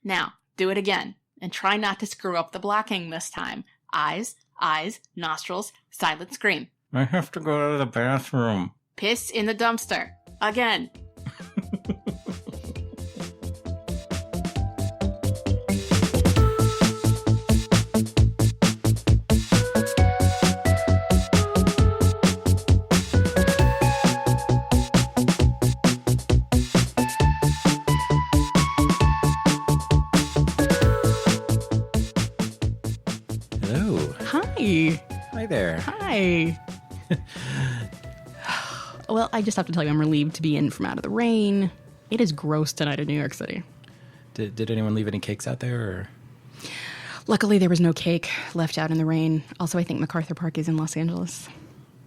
Now, do it again, and try not to screw up the blocking this time. Eyes, nostrils, silent scream. I have to go to the bathroom. Piss in the dumpster. Again. Hi there. Hi. Well, I just have to tell you, I'm relieved to be in from out of the rain. It is gross tonight in New York City. Did anyone leave any cakes out there? Or? Luckily, there was no cake left out in the rain. Also, I think MacArthur Park is in Los Angeles.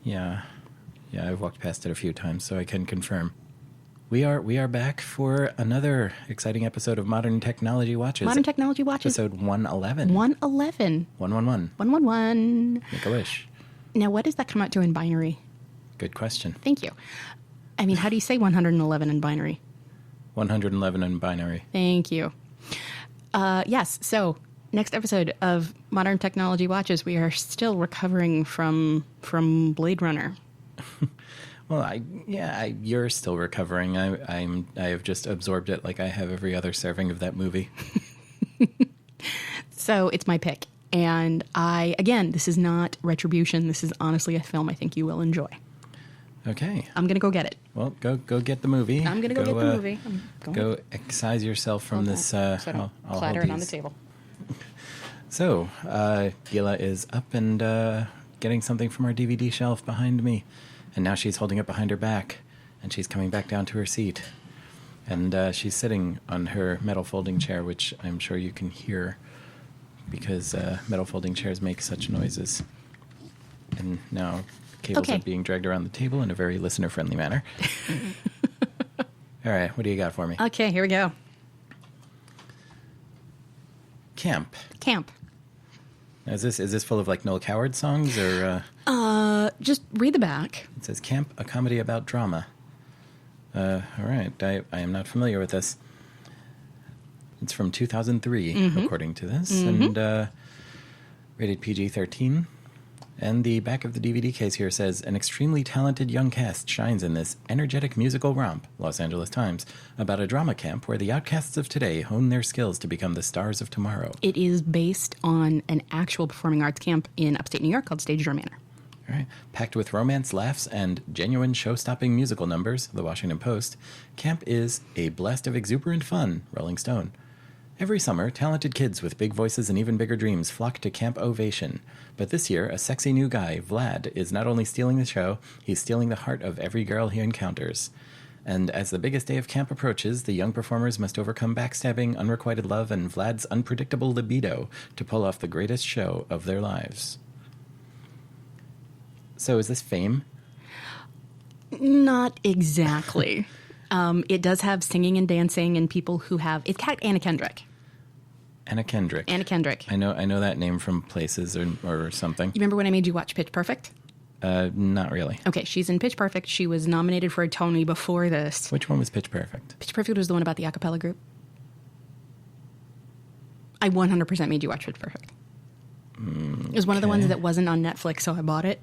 Yeah, I've walked past it a few times, so I can confirm. We are back for another exciting episode of Modern Technology Watches. Modern Technology Watches. Episode 111. 111. 111. 111. Make a wish. Now, what does that come out to in binary? Good question. Thank you. I mean, how do you say 111 in binary? 111 in binary. Thank you. Yes, so next episode of Modern Technology Watches, we are still recovering from Blade Runner. Well, you're still recovering. I have just absorbed it like I have every other serving of that movie. So it's my pick. And again, this is not retribution. This is honestly a film I think you will enjoy. Okay. I'm going to go get it. Well, go get the movie. I'm going to go get the movie. Go excise yourself from this. I'll clatter it on the table. So, Gila is up and getting something from our DVD shelf behind me. And now she's holding it behind her back. And she's coming back down to her seat. And she's sitting on her metal folding chair, which I'm sure you can hear because metal folding chairs make such noises. And now cables are being dragged around the table in a very listener-friendly manner. All right, what do you got for me? Okay, here we go. Camp. Now, is this full of like Noel Coward songs or? Just read the back. It says Camp, a comedy about drama. All right, I am not familiar with this. It's from 2003, according to this, and rated PG-13. And the back of the DVD case here says, an extremely talented young cast shines in this energetic musical romp, Los Angeles Times, about a drama camp where the outcasts of today hone their skills to become the stars of tomorrow. It is based on an actual performing arts camp in upstate New York called Stage Door Manor. All right. Packed with romance, laughs, and genuine show-stopping musical numbers, The Washington Post, Camp is a blast of exuberant fun, Rolling Stone. Every summer, talented kids with big voices and even bigger dreams flock to Camp Ovation. But this year, a sexy new guy, Vlad, is not only stealing the show, he's stealing the heart of every girl he encounters. And as the biggest day of camp approaches, the young performers must overcome backstabbing, unrequited love, and Vlad's unpredictable libido to pull off the greatest show of their lives. So is this Fame? Not exactly. It does have singing and dancing and people who have... It's got Anna Kendrick. Anna Kendrick. I know that name from places or something. You remember when I made you watch Pitch Perfect? Not really. Okay, she's in Pitch Perfect. She was nominated for a Tony before this. Which one was Pitch Perfect? Pitch Perfect was the one about the a cappella group. I 100% made you watch Pitch Perfect. It was one of the ones that wasn't on Netflix, so I bought it.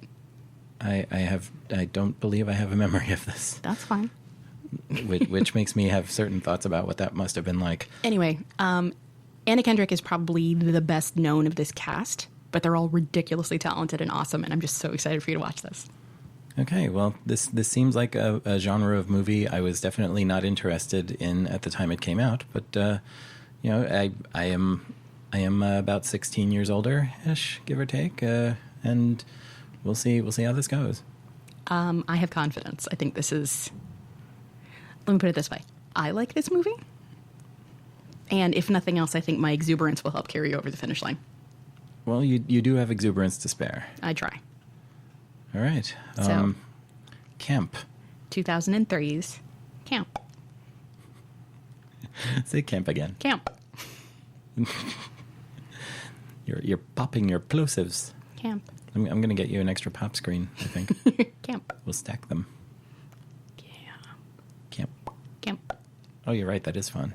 I don't believe I have a memory of this. That's fine. which makes me have certain thoughts about what that must have been like. Anyway, Anna Kendrick is probably the best known of this cast, but they're all ridiculously talented and awesome, and I'm just so excited for you to watch this. Okay, well, this seems like a genre of movie I was definitely not interested in at the time it came out, but I am about 16 years older-ish, give or take, and we'll see how this goes. I have confidence. I think this is... Let me put it this way. I like this movie. And if nothing else, I think my exuberance will help carry you over the finish line. Well, you do have exuberance to spare. I try. All right. So, Camp. 2003's Camp. Say camp again. Camp. You're popping your plosives. Camp. I'm going to get you an extra pop screen, I think. Camp. We'll stack them. Camp. Camp. Oh, you're right. That is fun.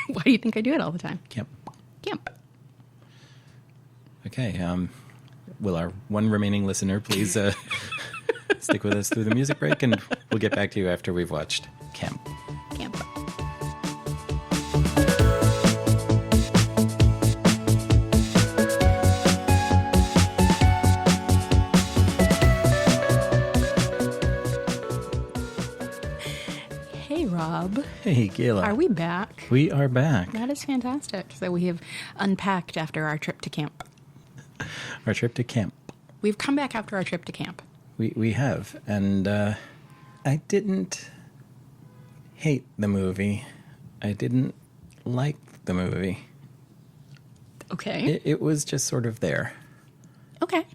Why do you think I do it all the time? Camp. Camp. Okay. Will our one remaining listener please stick with us through the music break, and we'll get back to you after we've watched Camp. Camp. Hey, Rob. Hey, Gila. Are we back? We are back. That is fantastic. So we have unpacked after our trip to camp. Our trip to camp. We've come back after our trip to camp. We have, and I didn't hate the movie. I didn't like the movie. Okay. It was just sort of there. Okay. I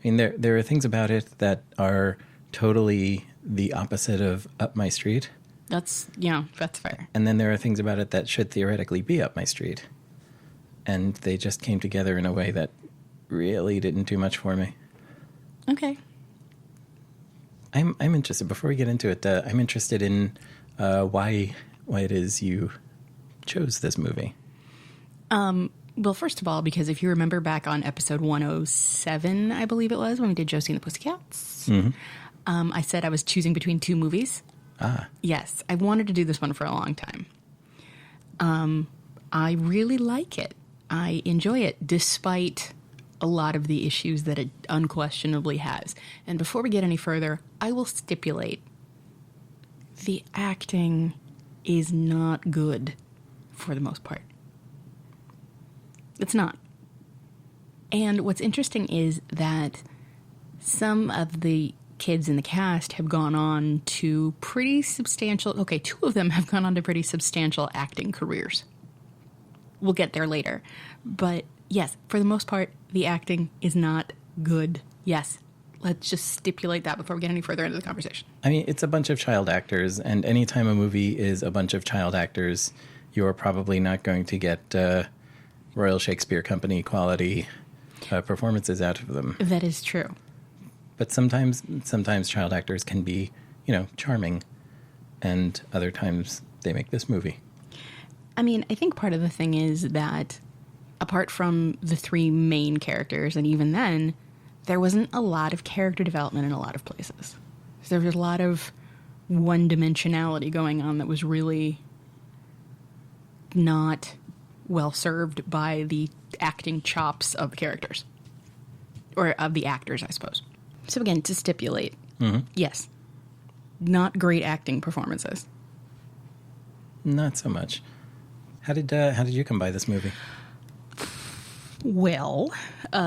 mean, there are things about it that are totally the opposite of up my street. That's fair. And then there are things about it that should theoretically be up my street. And they just came together in a way that really didn't do much for me. Okay. I'm interested, before we get into it, I'm interested in why it is you chose this movie. Well, first of all, because if you remember back on episode 107, I believe it was, when we did Josie and the Pussycats, I said I was choosing between two movies. Ah. Yes, I wanted to do this one for a long time. I really like it. I enjoy it, despite a lot of the issues that it unquestionably has. And before we get any further, I will stipulate the acting is not good for the most part. It's not. And what's interesting is that some of the kids in the cast have gone on to pretty substantial, two of them have gone on to pretty substantial acting careers. We'll get there later. But yes, for the most part, the acting is not good. Yes, let's just stipulate that before we get any further into the conversation. I mean, it's a bunch of child actors, and anytime a movie is a bunch of child actors, you're probably not going to get Royal Shakespeare Company quality performances out of them. That is true. But sometimes child actors can be, charming, and other times they make this movie. I mean, I think part of the thing is that apart from the three main characters, and even then, there wasn't a lot of character development in a lot of places. There was a lot of one-dimensionality going on that was really not well served by the acting chops of the characters. Or of the actors, I suppose. So again, to stipulate, yes, not great acting performances. Not so much. How did you come by this movie? Well,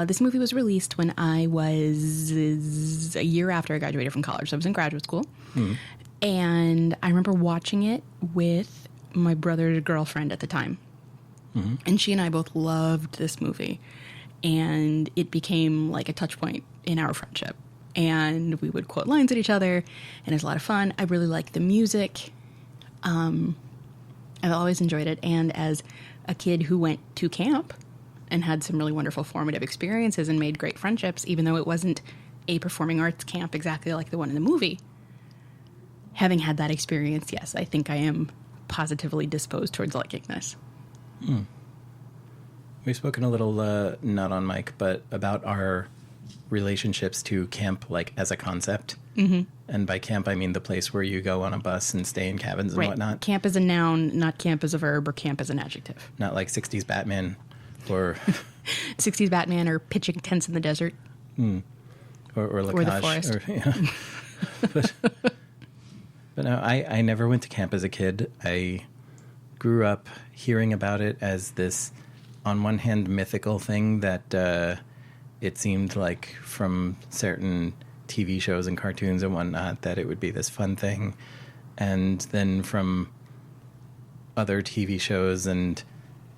this movie was released when I was a year after I graduated from college. So I was in graduate school. And I remember watching it with my brother's girlfriend at the time. And she and I both loved this movie. And it became like a touch point in our friendship. And we would quote lines at each other. And it was a lot of fun. I really liked the music. I've always enjoyed it. And as a kid who went to camp and had some really wonderful formative experiences and made great friendships, even though it wasn't a performing arts camp exactly like the one in the movie, having had that experience, yes, I think I am positively disposed towards liking this. We've spoken a little, not on mic, but about our relationships to camp, like, as a concept. And by camp, I mean the place where you go on a bus and stay in cabins and whatnot. Camp is a noun, not camp as a verb, or camp as an adjective. Not like 60s Batman or... 60s Batman or pitching tents in the desert. Or the forest. But no, I never went to camp as a kid. I grew up hearing about it as this, on one hand, mythical thing that it seemed like from certain TV shows and cartoons and whatnot that it would be this fun thing. And then from other TV shows and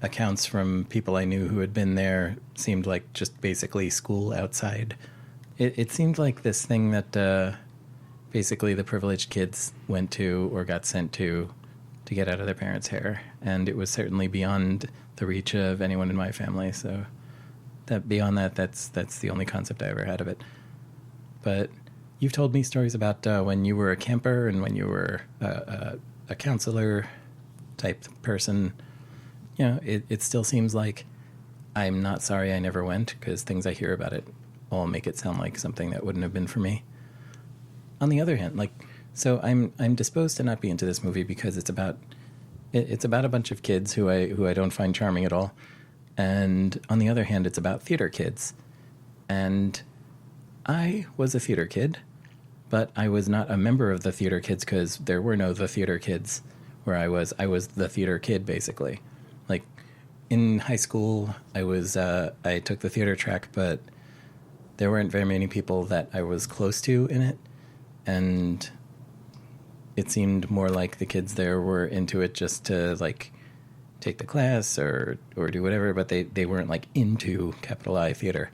accounts from people I knew who had been there, seemed like just basically school outside. It seemed like this thing that basically the privileged kids went to or got sent to get out of their parents' hair. And it was certainly beyond the reach of anyone in my family. So that beyond that, that's the only concept I ever had of it. But you've told me stories about when you were a camper and when you were a counselor type person. it still seems like I'm not sorry I never went, because things I hear about it all make it sound like something that wouldn't have been for me. On the other hand, so I'm disposed to not be into this movie because it's about a bunch of kids who I don't find charming at all. And on the other hand, it's about theater kids. And I was a theater kid, but I was not a member of the theater kids because there were no the theater kids where I was. I was the theater kid, basically. Like, in high school, I took the theater track, but there weren't very many people that I was close to in it. And it seemed more like the kids there were into it just to, like, take the class or do whatever, but they weren't, like, into capital I theater.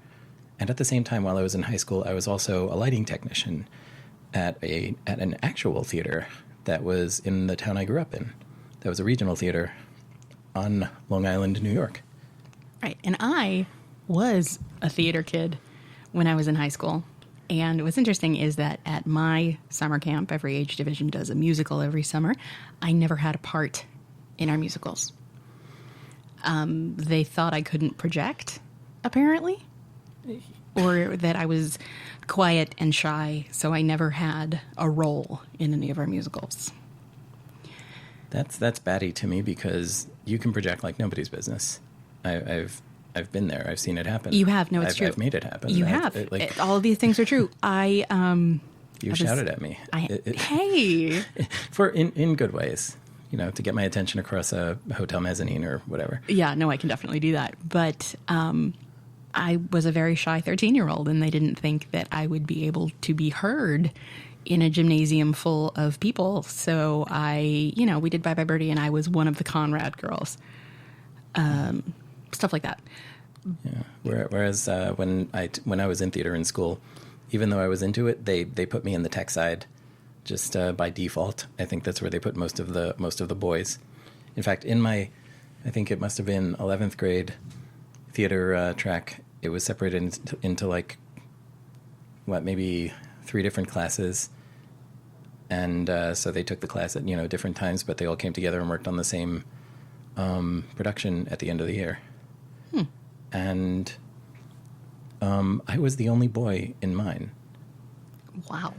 And at the same time, while I was in high school, I was also a lighting technician at an actual theater that was in the town I grew up in. That was a regional theater on Long Island, New York. Right. And I was a theater kid when I was in high school. And what's interesting is that at my summer camp, every age division does a musical every summer. I never had a part in our musicals. They thought I couldn't project, apparently, or that I was quiet and shy, so I never had a role in any of our musicals. That's batty to me because you can project like nobody's business. I've been there. I've seen it happen. You have. No, it's true. I've made it happen. You have. All of these things are true. You shouted at me. Hey. In good ways, to get my attention across a hotel mezzanine or whatever. Yeah, no, I can definitely do that. But I was a very shy 13-year-old, and they didn't think that I would be able to be heard in a gymnasium full of people. So we did Bye Bye Birdie, and I was one of the Conrad girls. Stuff like that. Yeah. Whereas when I was in theater in school, even though I was into it, they put me in the tech side, just by default. I think that's where they put most of the boys. In fact, I think it must have been 11th grade theater track, it was separated into like maybe 3 different classes, and so they took the class at different times, but they all came together and worked on the same production at the end of the year. And I was the only boy in mine. Wow.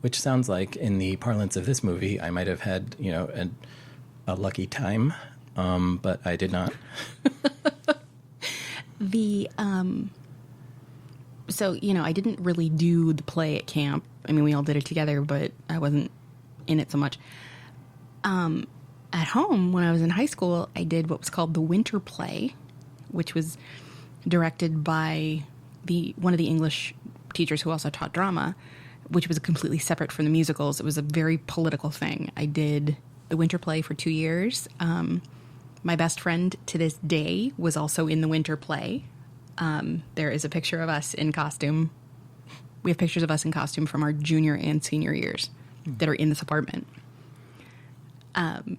Which sounds like, in the parlance of this movie, I might have had, a lucky time, but I did not. So, I didn't really do the play at camp. I mean, we all did it together, but I wasn't in it so much. At home, when I was in high school, I did what was called the winter play, which was directed by one of the English teachers who also taught drama, which was completely separate from the musicals. It was a very political thing. I did the winter play for 2 years. My best friend to this day was also in the winter play. There is a picture of us in costume. We have pictures of us in costume from our junior and senior years that are in this apartment. And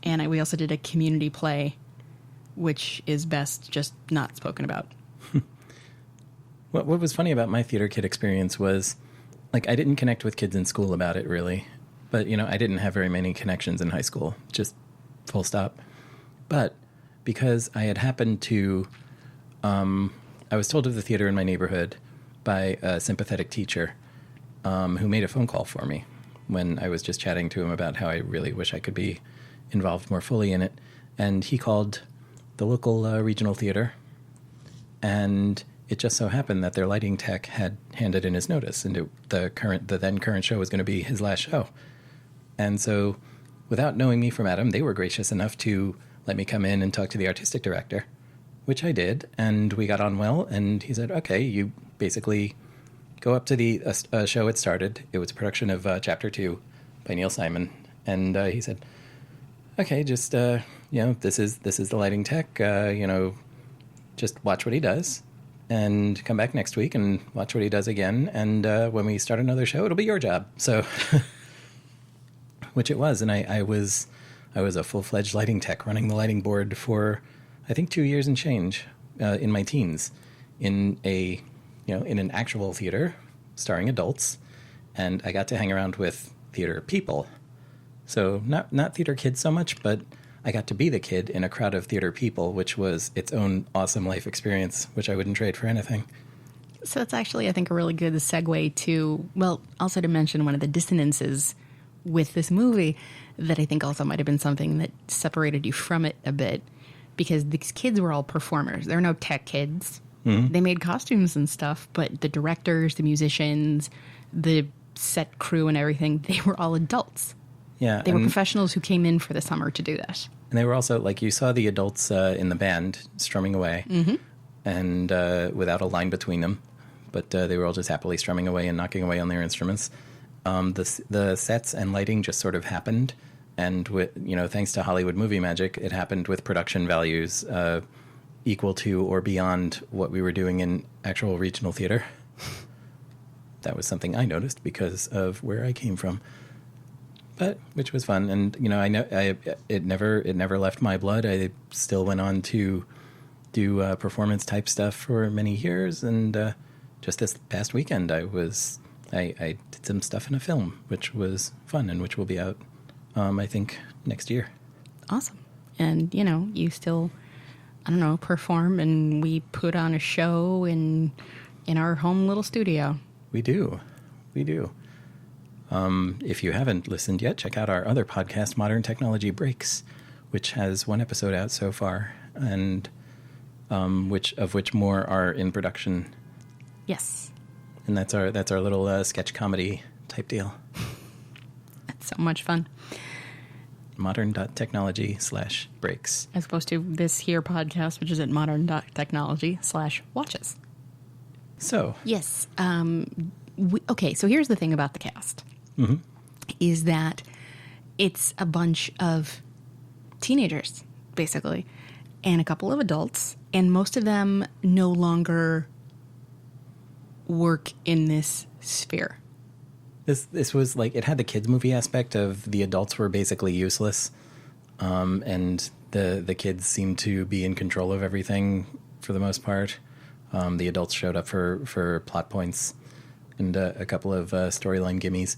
we also did a community play, which is best just not spoken about. What was funny about my theater kid experience was, I didn't connect with kids in school about it, really. But, I didn't have very many connections in high school, just full stop. But because I had happened to... I was told of the theater in my neighborhood by a sympathetic teacher who made a phone call for me when I was just chatting to him about how I really wish I could be involved more fully in it. And he called the local regional theater, and it just so happened that their lighting tech had handed in his notice, and the then current show was going to be his last show. And so, without knowing me from Adam, they were gracious enough to let me come in and talk to the artistic director, which I did, and we got on well, and he said, okay, you basically go up to the show it started. It was a production of Chapter 2 by Neil Simon, and he said, okay, just, this is the lighting tech, just watch what he does, and come back next week and watch what he does again, and when we start another show, it'll be your job. So, which it was, and I was a full-fledged lighting tech running the lighting board for, I think, 2 years and change in my teens in an actual theater starring adults, and I got to hang around with theater people. So not theater kids so much, but I got to be the kid in a crowd of theater people, which was its own awesome life experience, which I wouldn't trade for anything. So that's actually, I think, a really good segue to, well, also to mention one of the dissonances with this movie that I think also might have been something that separated you from it a bit, because these kids were all performers. They're no tech kids. Mm-hmm. They made costumes and stuff, but the directors, the musicians, the set crew and everything, they were all adults. Yeah. They were professionals who came in for the summer to do that. And they were also, like, you saw the adults in the band strumming away, and without a line between them, but they were all just happily strumming away and knocking away on their instruments. The sets and lighting just sort of happened, and thanks to Hollywood movie magic, it happened with production values equal to or beyond what we were doing in actual regional theater. That was something I noticed because of where I came from, but which was fun. And I know it never left my blood. I still went on to do performance type stuff for many years, and just this past weekend I did some stuff in a film, which was fun and which will be out, I think, next year. Awesome. And, you still, I don't know, perform, and we put on a show in our home little studio. We do. If you haven't listened yet, check out our other podcast, Modern Technology Breaks, which has one episode out so far, and which more are in production. Yes. And that's our little sketch comedy type deal. That's so much fun. Modern.technology/breaks. As opposed to this here podcast, which is at modern.technology/watches. So. Yes. Okay, so here's the thing about the cast. Mm-hmm. Is that it's a bunch of teenagers, basically, and a couple of adults, and most of them no longer work in this sphere. This was like, it had the kids movie aspect of the adults were basically useless, and the kids seemed to be in control of everything for the most part. The adults showed up for plot points and a couple of storyline gimmies.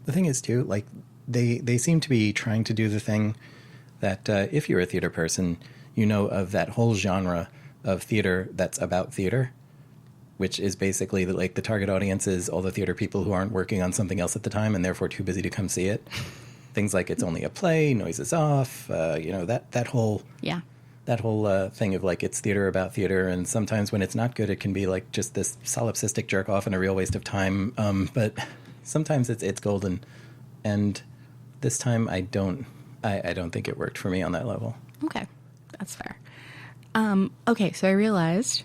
The thing is, too, like, they seem to be trying to do the thing that if you're a theater person, of that whole genre of theater that's about theater, which is basically the target audience is all the theater people who aren't working on something else at the time and therefore too busy to come see it. Things like it's only a play, noise is off, that whole thing of like it's theater about theater, and sometimes when it's not good, it can be like just this solipsistic jerk off and a real waste of time. But sometimes it's golden, and this time I don't think it worked for me on that level. Okay, that's fair. Okay, so I realized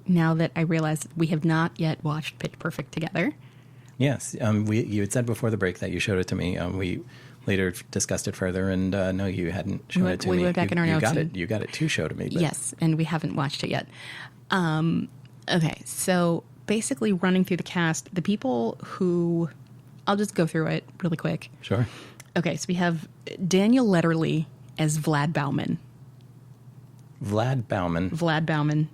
we have not yet watched Pitch Perfect together. Yes, you had said before the break that you showed it to me. We later discussed it further, and no, you hadn't shown it to me. We went back in our notes. You got it to show to me. But. Yes, and we haven't watched it yet. Okay, so basically running through the cast, the people who... I'll just go through it really quick. Sure. Okay, so we have Daniel Letterly as Vlad Bauman. Vlad Bauman.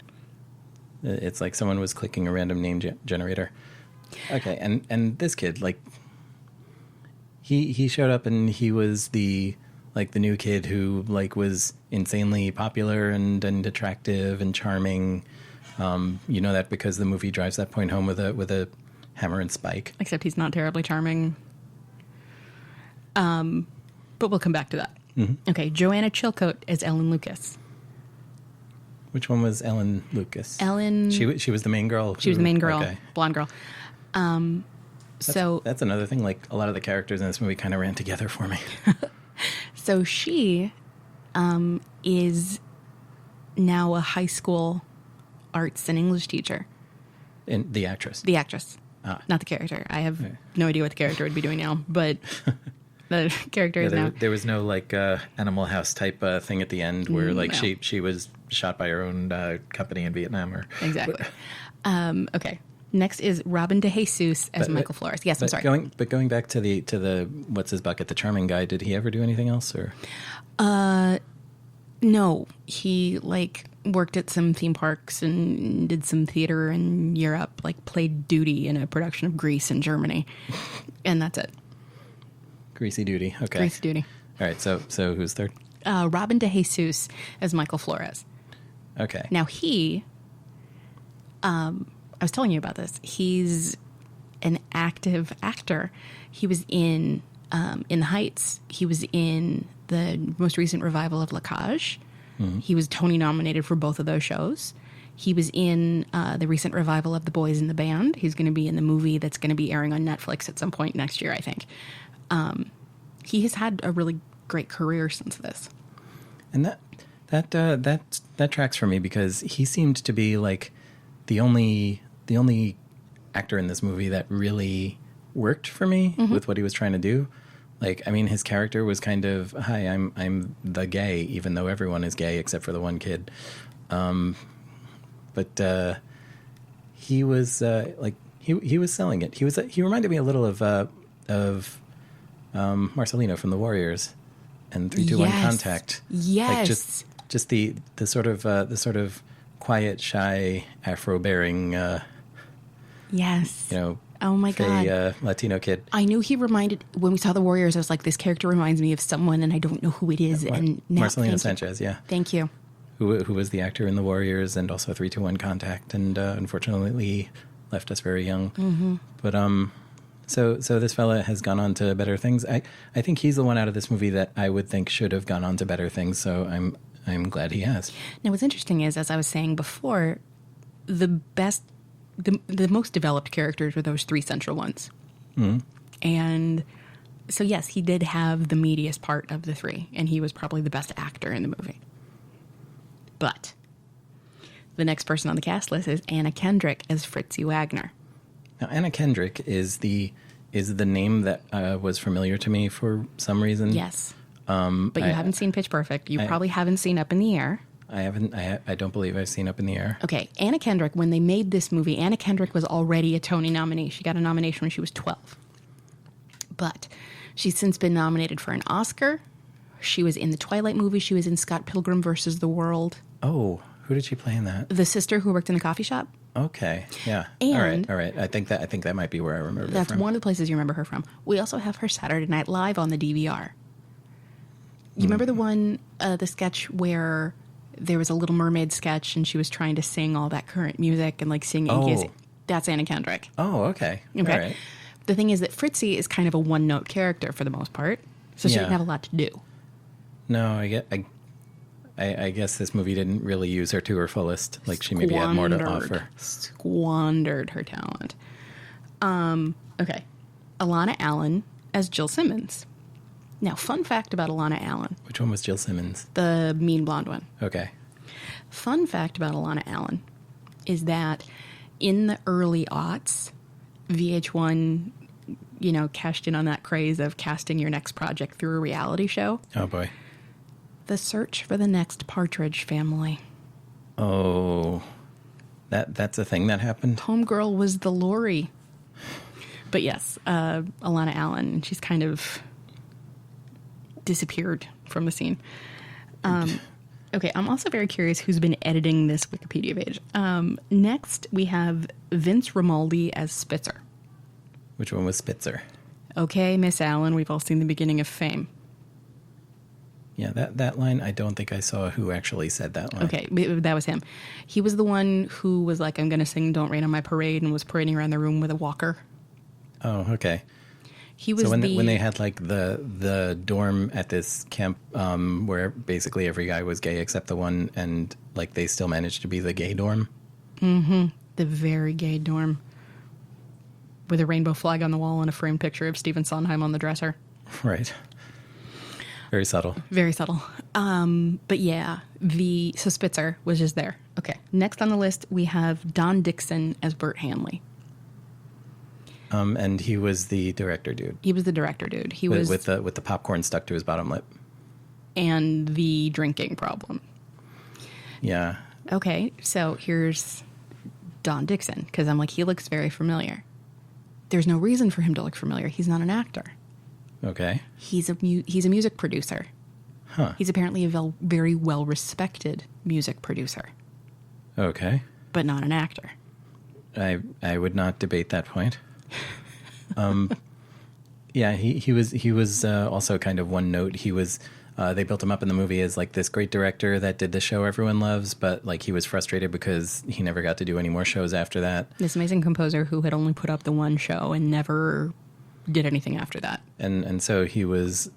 It's like someone was clicking a random name generator. Okay, and this kid, like, he showed up and he was the new kid who was insanely popular and attractive and charming. That because the movie drives that point home with a hammer and spike. Except he's not terribly charming. But we'll come back to that. Mm-hmm. Okay, Joanna Chilcote as Ellen Lucas. Which one was Ellen Lucas? Ellen... She was the main girl. She was the main girl, okay. Blonde girl. That's another thing, like, a lot of the characters in this movie kind of ran together for me. So she is now a high school arts and English teacher. And the actress? The actress, not the character. I have no idea what the character would be doing now, but... The character is now. There was no Animal House type thing at the end where no. she was shot by her own company in Vietnam or exactly. Okay. Next is Robin DeJesus as Michael Flores. Yes, I'm sorry. Going back to the what's his bucket, the charming guy. Did he ever do anything else or? No, he worked at some theme parks and did some theater in Europe. Played Duty in a production of Grease in Germany, and that's it. Greasy Duty. Okay. Greasy Duty. All right. So who's third? Robin DeJesus as Michael Flores. Okay. Now I was telling you about this. He's an active actor. He was in the Heights. He was in the most recent revival of La Cage. He was Tony nominated for both of those shows. He was in the recent revival of The Boys in the Band. He's going to be in the movie that's going to be airing on Netflix at some point next year, I think. He has had a really great career since this. And that tracks for me because he seemed to be like the only actor in this movie that really worked for me with what he was trying to do. Like, I mean, his character was kind of, hi, I'm the gay, even though everyone is gay except for the one kid. But he was he was selling it. He reminded me a little of Marcelino from the Warriors and 3-2-1 Contact. Yes. Like just the sort of quiet, shy, Afro-bearing yes. You know, oh my God. Latino kid. I knew he reminded, when we saw The Warriors, I was like, this character reminds me of someone, and I don't know who it is. And now, Marcelino Sanchez, yeah. Thank you. Who was the actor in The Warriors and also 3-2-1 Contact, and unfortunately left us very young. But so this fella has gone on to better things. I think he's the one out of this movie that I would think should have gone on to better things. So I'm glad he has. Now, what's interesting is, as I was saying before, the most developed characters were those three central ones. And so, yes, he did have the meatiest part of the three, and he was probably the best actor in the movie. But the next person on the cast list is Anna Kendrick as Fritzie Wagner. Now, Anna Kendrick is the name that was familiar to me for some reason. Yes. But you haven't seen Pitch Perfect. You probably haven't seen Up in the Air. I haven't. I don't believe I've seen Up in the Air. Okay, Anna Kendrick, when they made this movie, Anna Kendrick was already a Tony nominee. She got a nomination when she was 12. But she's since been nominated for an Oscar. She was in the Twilight movie. She was in Scott Pilgrim versus the World. Oh, who did she play in that? The sister who worked in the coffee shop. Okay, yeah. And all right. I think that might be where I remember her that's from. one of the places you remember her from. We also have her Saturday Night Live on the DVR. You remember the one, the sketch where there was a Little Mermaid sketch and she was trying to sing all that current music and like sing Inky? That's Anna Kendrick. Oh, okay. Okay. All right. The thing is that Fritzie is kind of a one-note character for the most part, so she Yeah. didn't have a lot to do. No, I guess this movie didn't really use her to her fullest. Like she maybe had more to offer. Squandered her talent. Okay. Alana Allen as Jill Simmons. Now, fun fact about Alana Allen. Which one was Jill Simmons? The mean blonde one. Okay. Fun fact about Alana Allen is that in the early aughts, VH1, cashed in on that craze of casting your next project through a reality show. Oh, boy. The Search for the Next Partridge Family. Oh, that's a thing that happened? Homegirl was the Lori. But yes, Alana Allen, she's kind of disappeared from the scene. Okay, I'm also very curious who's been editing this Wikipedia page. Next, we have Vince Romaldi as Spitzer. Which one was Spitzer? Okay, Miss Allen, we've all seen the beginning of Fame. Yeah, that line, I don't think I saw who actually said that line. Okay, that was him. He was the one who was like, I'm going to sing Don't Rain on My Parade, and was parading around the room with a walker. Oh, okay. He was when they had like the dorm at this camp where basically every guy was gay except the one, and like they still managed to be the gay dorm. Mm-hmm. The very gay dorm. With a rainbow flag on the wall and a framed picture of Stephen Sondheim on the dresser. Right. Very subtle. Very subtle. But yeah, so Spitzer was just there. Okay. Next on the list, we have Don Dixon as Bert Hanley. And he was the director dude. He was the director dude. He with, was with the popcorn stuck to his bottom lip. And the drinking problem. Yeah. Okay, so here's Don Dixon, because I'm like, he looks very familiar. There's no reason for him to look familiar. He's not an actor. Okay. He's a music producer. Huh. He's apparently a very well-respected music producer. Okay. But not an actor. I would not debate that point. Yeah, he was also kind of one note. He was They built him up in the movie as like this great director that did the show everyone loves, but like he was frustrated because he never got to do any more shows after that. This amazing composer who had only put up the one show and never did anything after that. And so he was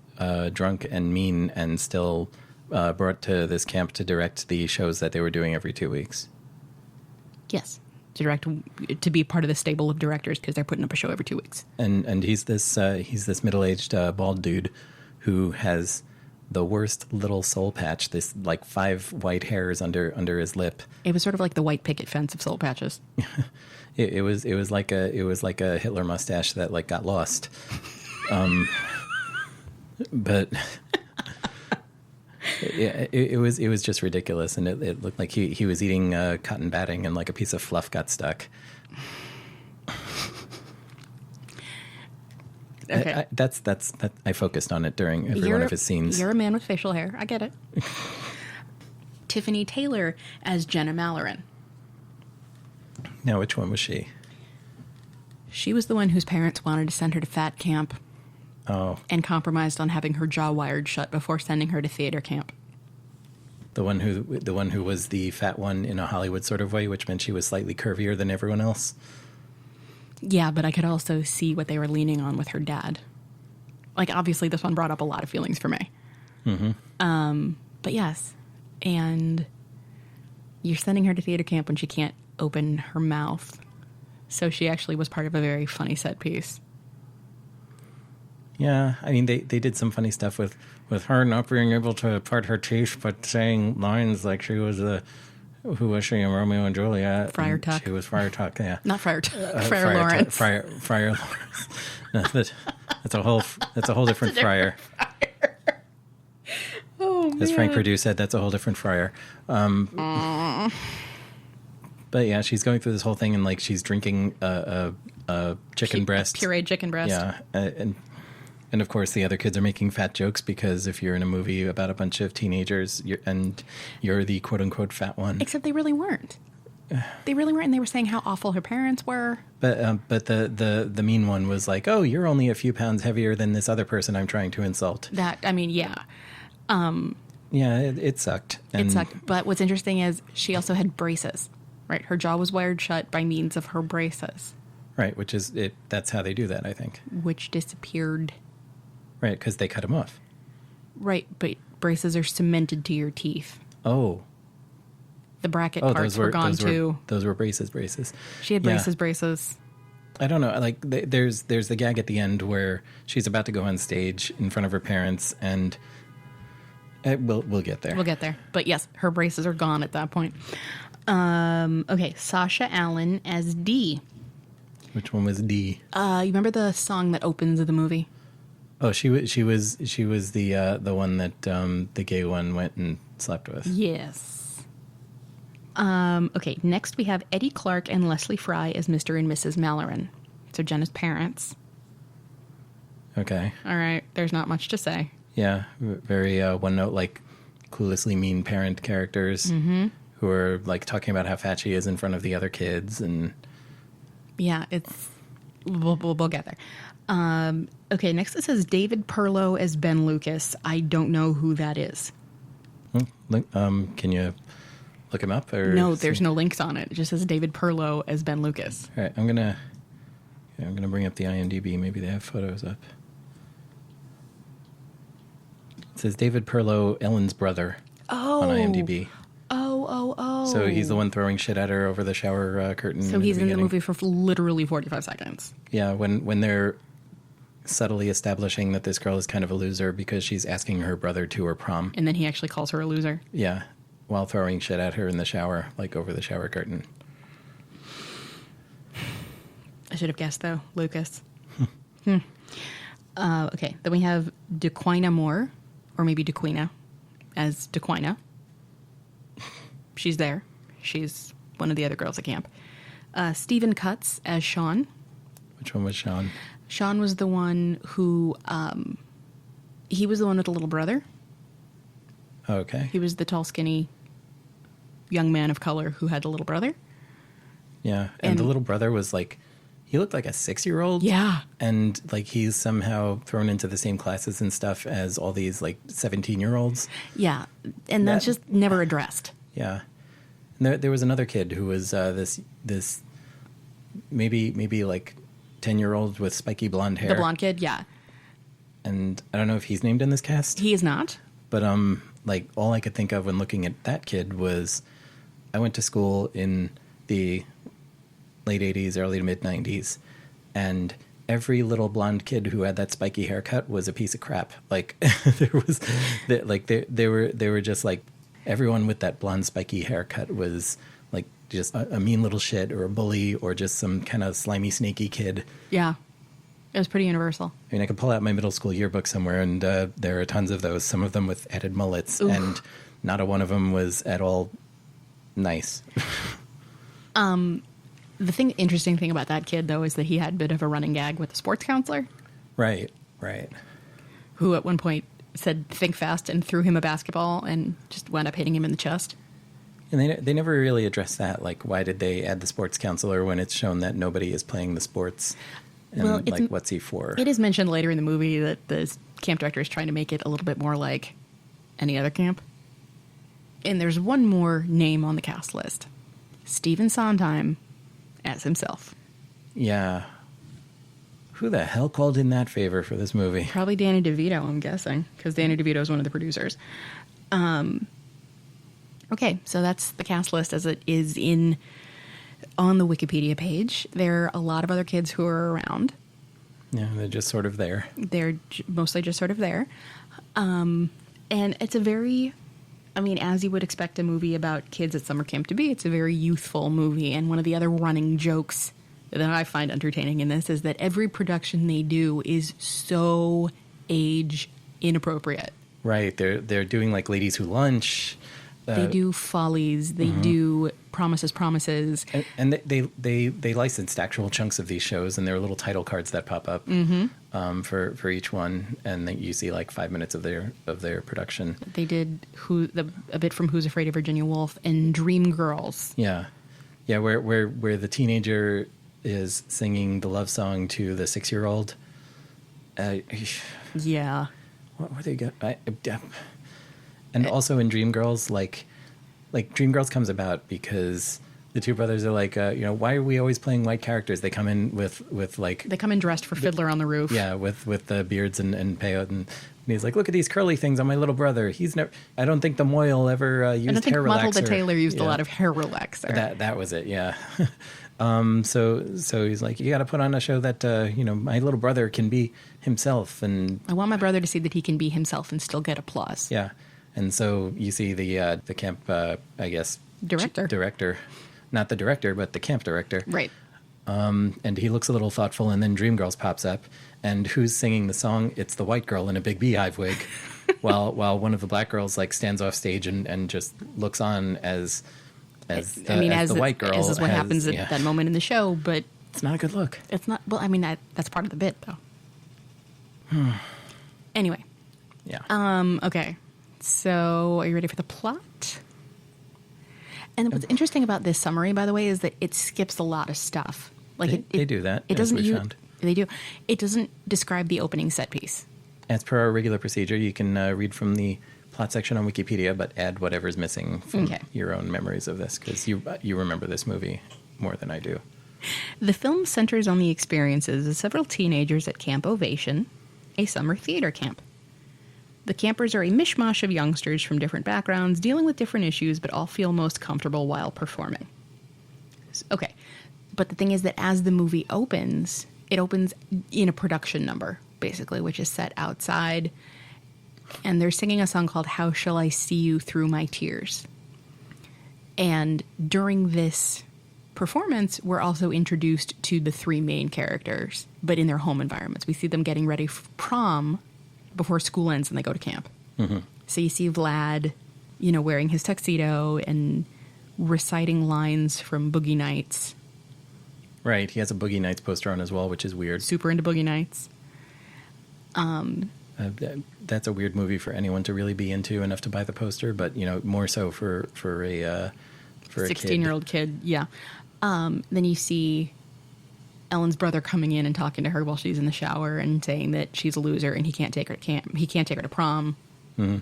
drunk and mean and still brought to this camp to direct the shows that they were doing every 2 weeks. Yes. To be part of the stable of directors because they're putting up a show every 2 weeks. And he's this middle-aged bald dude who has the worst little soul patch, this like 5 white hairs under his lip. It was sort of like the white picket fence of soul patches. It was like a Hitler mustache that like got lost. But yeah, it was just ridiculous, and it looked like he was eating cotton batting and like a piece of fluff got stuck. Okay. I focused on it during every one of his scenes. You're a man with facial hair. I get it. Tiffany Taylor as Jenna Malloran. Now, which one was she? She was the one whose parents wanted to send her to fat camp. Oh. And compromised on having her jaw wired shut before sending her to theater camp. The one who was the fat one in a Hollywood sort of way, which meant she was slightly curvier than everyone else. Yeah, but I could also see what they were leaning on with her dad. Like, obviously, this one brought up a lot of feelings for me. Mm-hmm. But yes, and you're sending her to theater camp when she can't open her mouth. So she actually was part of a very funny set piece. Yeah, I mean, they did some funny stuff with her not being able to part her teeth, but saying lines like she was who was she in Romeo and Juliet? Friar Tuck. She was Friar Tuck, yeah. Not Friar Tuck, Friar Lawrence. Friar Lawrence. No, that's a whole different friar. Oh, man. As Frank Perdue said, that's a whole different friar. But yeah, she's going through this whole thing, and like she's drinking a chicken breast, pureed chicken breast. Yeah, and of course the other kids are making fat jokes because if you're in a movie about a bunch of teenagers, you're the quote unquote fat one. Except they really weren't. They really weren't, and they were saying how awful her parents were. But the mean one was like, "Oh, you're only a few pounds heavier than this other person I'm trying to insult." Yeah. Yeah, it sucked. It sucked. But what's interesting is she also had braces. Right, her jaw was wired shut by means of her braces. Right, which is it. That's how they do that, I think. Which disappeared. Right, because they cut them off. Right, but braces are cemented to your teeth. Oh. The bracket parts were gone too. Those were braces. She had braces. I don't know. Like, there's the gag at the end where she's about to go on stage in front of her parents, and we'll get there. We'll get there. But yes, her braces are gone at that point. Okay, Sasha Allen as Dee. Which one was Dee? You remember the song that opens the movie? Oh, she was the one that the gay one went and slept with. Yes. Okay, next we have Eddie Clark and Leslie Fry as Mr. and Mrs. Malloran. So Jenna's parents. Okay. All right, there's not much to say. Yeah, very one note, like cluelessly mean parent characters. Mm-hmm. Who are like talking about how fat she is in front of the other kids, and yeah, we'll get there. Okay, next it says David Perlow as Ben Lucas. I don't know who that is. Can you look him up? Or no, there's no links on it. It just says David Perlow as Ben Lucas. All right, I'm gonna bring up the IMDb. Maybe they have photos up. It says David Perlow, Ellen's brother, on IMDb. Oh. So he's the one throwing shit at her over the shower curtain. So he's in the movie for literally 45 seconds. Yeah, when they're subtly establishing that this girl is kind of a loser because she's asking her brother to her prom. And then he actually calls her a loser. Yeah, while throwing shit at her in the shower, like over the shower curtain. I should have guessed, though. Lucas. Okay, then we have DeQuina Moore, or maybe DeQuina, as DeQuina. She's there. She's one of the other girls at camp. Stephen Cutts as Sean. Which one was Sean? Sean was the one who, he was the one with the little brother. Okay. He was the tall, skinny young man of color who had a little brother. Yeah, and the little brother was like he looked like a 6-year-old. Yeah. And like he's somehow thrown into the same classes and stuff as all these like 17-year-olds. Yeah. And that's just never addressed. Yeah. And there was another kid who was this maybe like 10-year-old with spiky blonde hair. The blonde kid, yeah. And I don't know if he's named in this cast. He is not. But like all I could think of when looking at that kid was I went to school in the late 80s, early to mid 90s, and every little blonde kid who had that spiky haircut was a piece of crap. Like they were just like everyone with that blonde spiky haircut was like just a mean little shit or a bully or just some kind of slimy snaky kid. Yeah. It was pretty universal. I mean, I could pull out my middle school yearbook somewhere, and there are tons of those. Some of them with added mullets, Oof. and not a one of them was at all nice. The interesting thing about that kid, though, is that he had a bit of a running gag with the sports counselor. Right. Who at one point said, think fast, and threw him a basketball and just wound up hitting him in the chest. And they never really addressed that. Like, why did they add the sports counselor when it's shown that nobody is playing the sports? And, well, like, what's he for? It is mentioned later in the movie that the camp director is trying to make it a little bit more like any other camp. And there's one more name on the cast list. Stephen Sondheim as himself. Yeah. Who the hell called in that favor for this movie? Probably Danny DeVito, I'm guessing, because Danny DeVito is one of the producers. Okay, so that's the cast list as it is on the Wikipedia page. There are a lot of other kids who are around. Yeah, they're just sort of there. They're mostly just sort of there. And it's a very, I mean, as you would expect a movie about kids at summer camp to be, it's a very youthful movie. And one of the other running jokes that I find entertaining in this is that every production they do is so age inappropriate. Right. They're doing like Ladies Who Lunch. They do Follies. They do Promises. And they licensed actual chunks of these shows, and there are little title cards that pop up for each one, and you see like 5 minutes of their production. They did a bit from Who's Afraid of Virginia Woolf and Dream Girls. Yeah, where the teenager is singing the love song to the 6-year-old. Yeah. What were they? And also in Dreamgirls, like Dreamgirls comes about because the two brothers are like, why are we always playing white characters? They come in with like they come in dressed for Fiddler on the Roof. Yeah, with the beards and peyote, and he's like, look at these curly things on my little brother. I don't think the Moyle ever used hair relaxer. I don't think Muddle the Tailor used a lot of hair relaxer. That was it. Yeah. So he's like, you got to put on a show that my little brother can be himself, and I want my brother to see that he can be himself and still get applause. Yeah. And so you see the camp, I guess, director, not the director, but the camp director. Right. And he looks a little thoughtful, and then Dreamgirls pops up, and who's singing the song? It's the white girl in a big beehive wig, while one of the black girls like stands off stage and just looks on as the white girl. As is what happens at that moment in the show, but it's not a good look. It's not. Well, I mean that's part of the bit, though. Anyway. Yeah. Okay. So, are you ready for the plot? And what's interesting about this summary, by the way, is that it skips a lot of stuff. Like they do that. It doesn't. They do. It doesn't describe the opening set piece. As per our regular procedure, you can read from the plot section on Wikipedia, but add whatever's missing from your own memories of this, because you remember this movie more than I do. The film centers on the experiences of several teenagers at Camp Ovation, a summer theater camp. The campers are a mishmash of youngsters from different backgrounds, dealing with different issues, but all feel most comfortable while performing. Okay, but the thing is that as the movie opens, it opens in a production number, basically, which is set outside, and they're singing a song called How Shall I See You Through My Tears? And during this performance, we're also introduced to the three main characters, but in their home environments. We see them getting ready for prom before school ends and they go to camp. Mm-hmm. So you see Vlad, wearing his tuxedo and reciting lines from Boogie Nights. Right. He has a Boogie Nights poster on as well, which is weird. Super into Boogie Nights. That's a weird movie for anyone to really be into enough to buy the poster, but more so for a 16-year-old kid. Yeah. Then you see Ellen's brother coming in and talking to her while she's in the shower and saying that she's a loser and he can't take her to prom. Mm-hmm.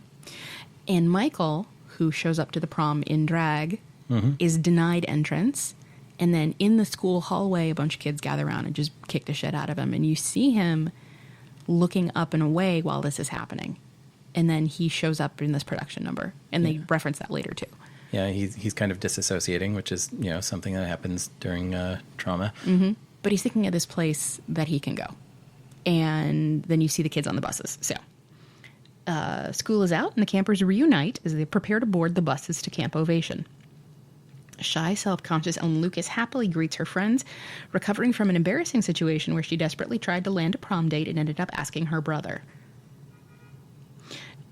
And Michael, who shows up to the prom in drag, is denied entrance. And then in the school hallway, a bunch of kids gather around and just kick the shit out of him. And you see him looking up and away while this is happening. And then he shows up in this production number. And they reference that later, too. Yeah, he's kind of disassociating, which is, something that happens during trauma. Mm-hmm. But he's thinking of this place that he can go. And then you see the kids on the buses. So school is out, and the campers reunite as they prepare to board the buses to Camp Ovation. Shy, self-conscious Ellen Lucas happily greets her friends, recovering from an embarrassing situation where she desperately tried to land a prom date and ended up asking her brother.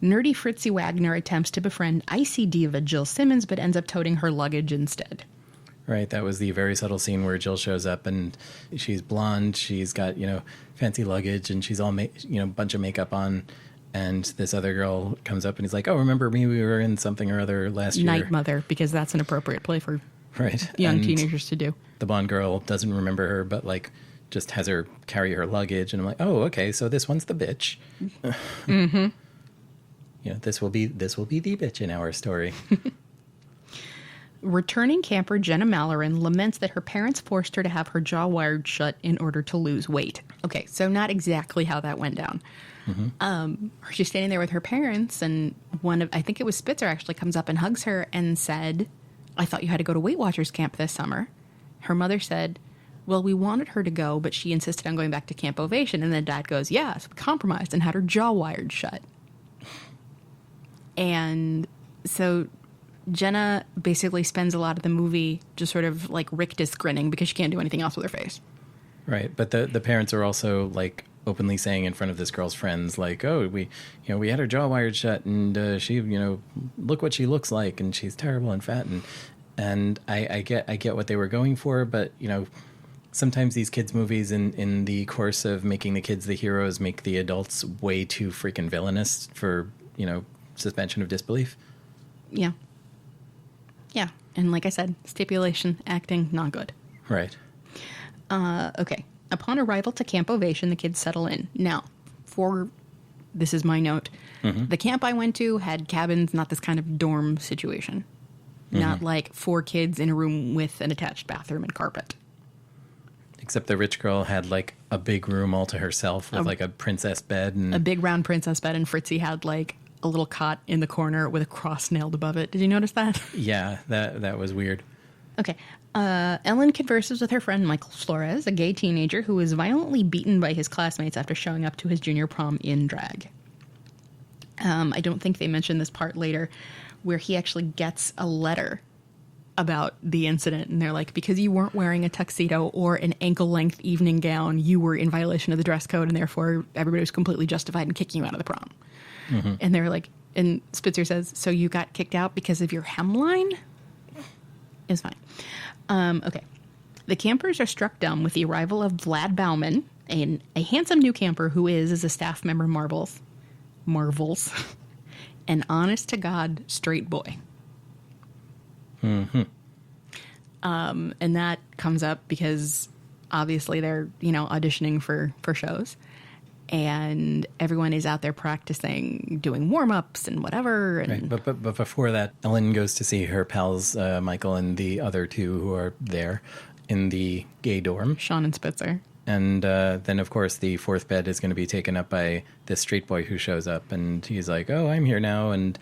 Nerdy Fritzy Wagner attempts to befriend icy diva Jill Simmons, but ends up toting her luggage instead. Right, that was the very subtle scene where Jill shows up and she's blonde, she's got, fancy luggage, and she's all, bunch of makeup on. And this other girl comes up and he's like, oh, remember me? We were in something or other last year. Night Mother, because that's an appropriate play for young teenagers to do. The blonde girl doesn't remember her, but, just has her carry her luggage. And I'm like, oh, okay, so this one's the bitch. Mm-hmm. This will be the bitch in our story. Returning camper Jenna Malloran laments that her parents forced her to have her jaw wired shut in order to lose weight. Okay, so not exactly how that went down. Mm-hmm. She's standing there with her parents, and I think it was Spitzer, actually comes up and hugs her and said, I thought you had to go to Weight Watchers camp this summer. Her mother said, well, we wanted her to go, but she insisted on going back to Camp Ovation. And then Dad goes, yeah, so we compromised and had her jaw wired shut. And so Jenna basically spends a lot of the movie just sort of like rictus grinning because she can't do anything else with her face. Right, but the parents are also openly saying in front of this girl's friends, oh, we had her jaw wired shut, and she, look what she looks like, and she's terrible and fat, and I get what they were going for, but sometimes these kids' movies in the course of making the kids the heroes make the adults way too freaking villainous for suspension of disbelief. Yeah, and like I said, stipulation, acting, not good. Right. Okay. Upon arrival to Camp Ovation, the kids settle in. Now, this is my note, the camp I went to had cabins, not this kind of dorm situation. Not like 4 kids in a room with an attached bathroom and carpet. Except the rich girl had a big room all to herself with a princess bed. And a big round princess bed, and Fritzy had a little cot in the corner with a cross nailed above it. Did you notice that? Yeah, that was weird. Okay. Ellen converses with her friend Michael Flores, a gay teenager who was violently beaten by his classmates after showing up to his junior prom in drag. I don't think they mention this part later, where he actually gets a letter about the incident, and they're like, because you weren't wearing a tuxedo or an ankle-length evening gown, you were in violation of the dress code, and therefore everybody was completely justified in kicking you out of the prom. Mm-hmm. And they're like, and Spitzer says, so you got kicked out because of your hemline? It's fine. Okay. The campers are struck dumb with the arrival of Vlad Bauman, a handsome new camper who is, as a staff member, marvels, an honest-to-God straight boy. Mm-hmm. And that comes up because obviously they're, auditioning for shows. And everyone is out there practicing, doing warm-ups and whatever. And right. But before that, Ellen goes to see her pals, Michael and the other 2 who are there in the gay dorm. Sean and Spitzer. And then, of course, the 4th bed is going to be taken up by this straight boy who shows up. And he's like, oh, I'm here now. And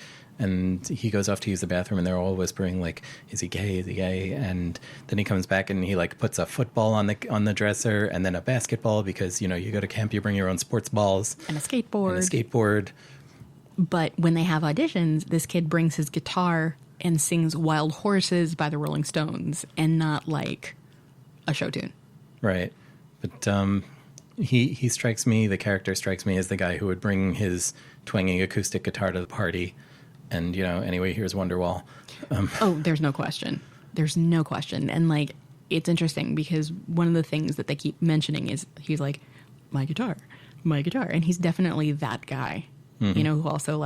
he goes off to use the bathroom, and they're all whispering, is he gay? Is he gay? And then he comes back, and he, puts a football on the dresser, and then a basketball, because, you go to camp, you bring your own sports balls. And a skateboard. But when they have auditions, this kid brings his guitar and sings Wild Horses by the Rolling Stones, and not, a show tune. Right. But he strikes me, the character strikes me as the guy who would bring his twanging acoustic guitar to the party. And, anyway, here's Wonderwall. There's no question. There's no question. And, it's interesting because one of the things that they keep mentioning is he's like, my guitar. And he's definitely that guy, who also,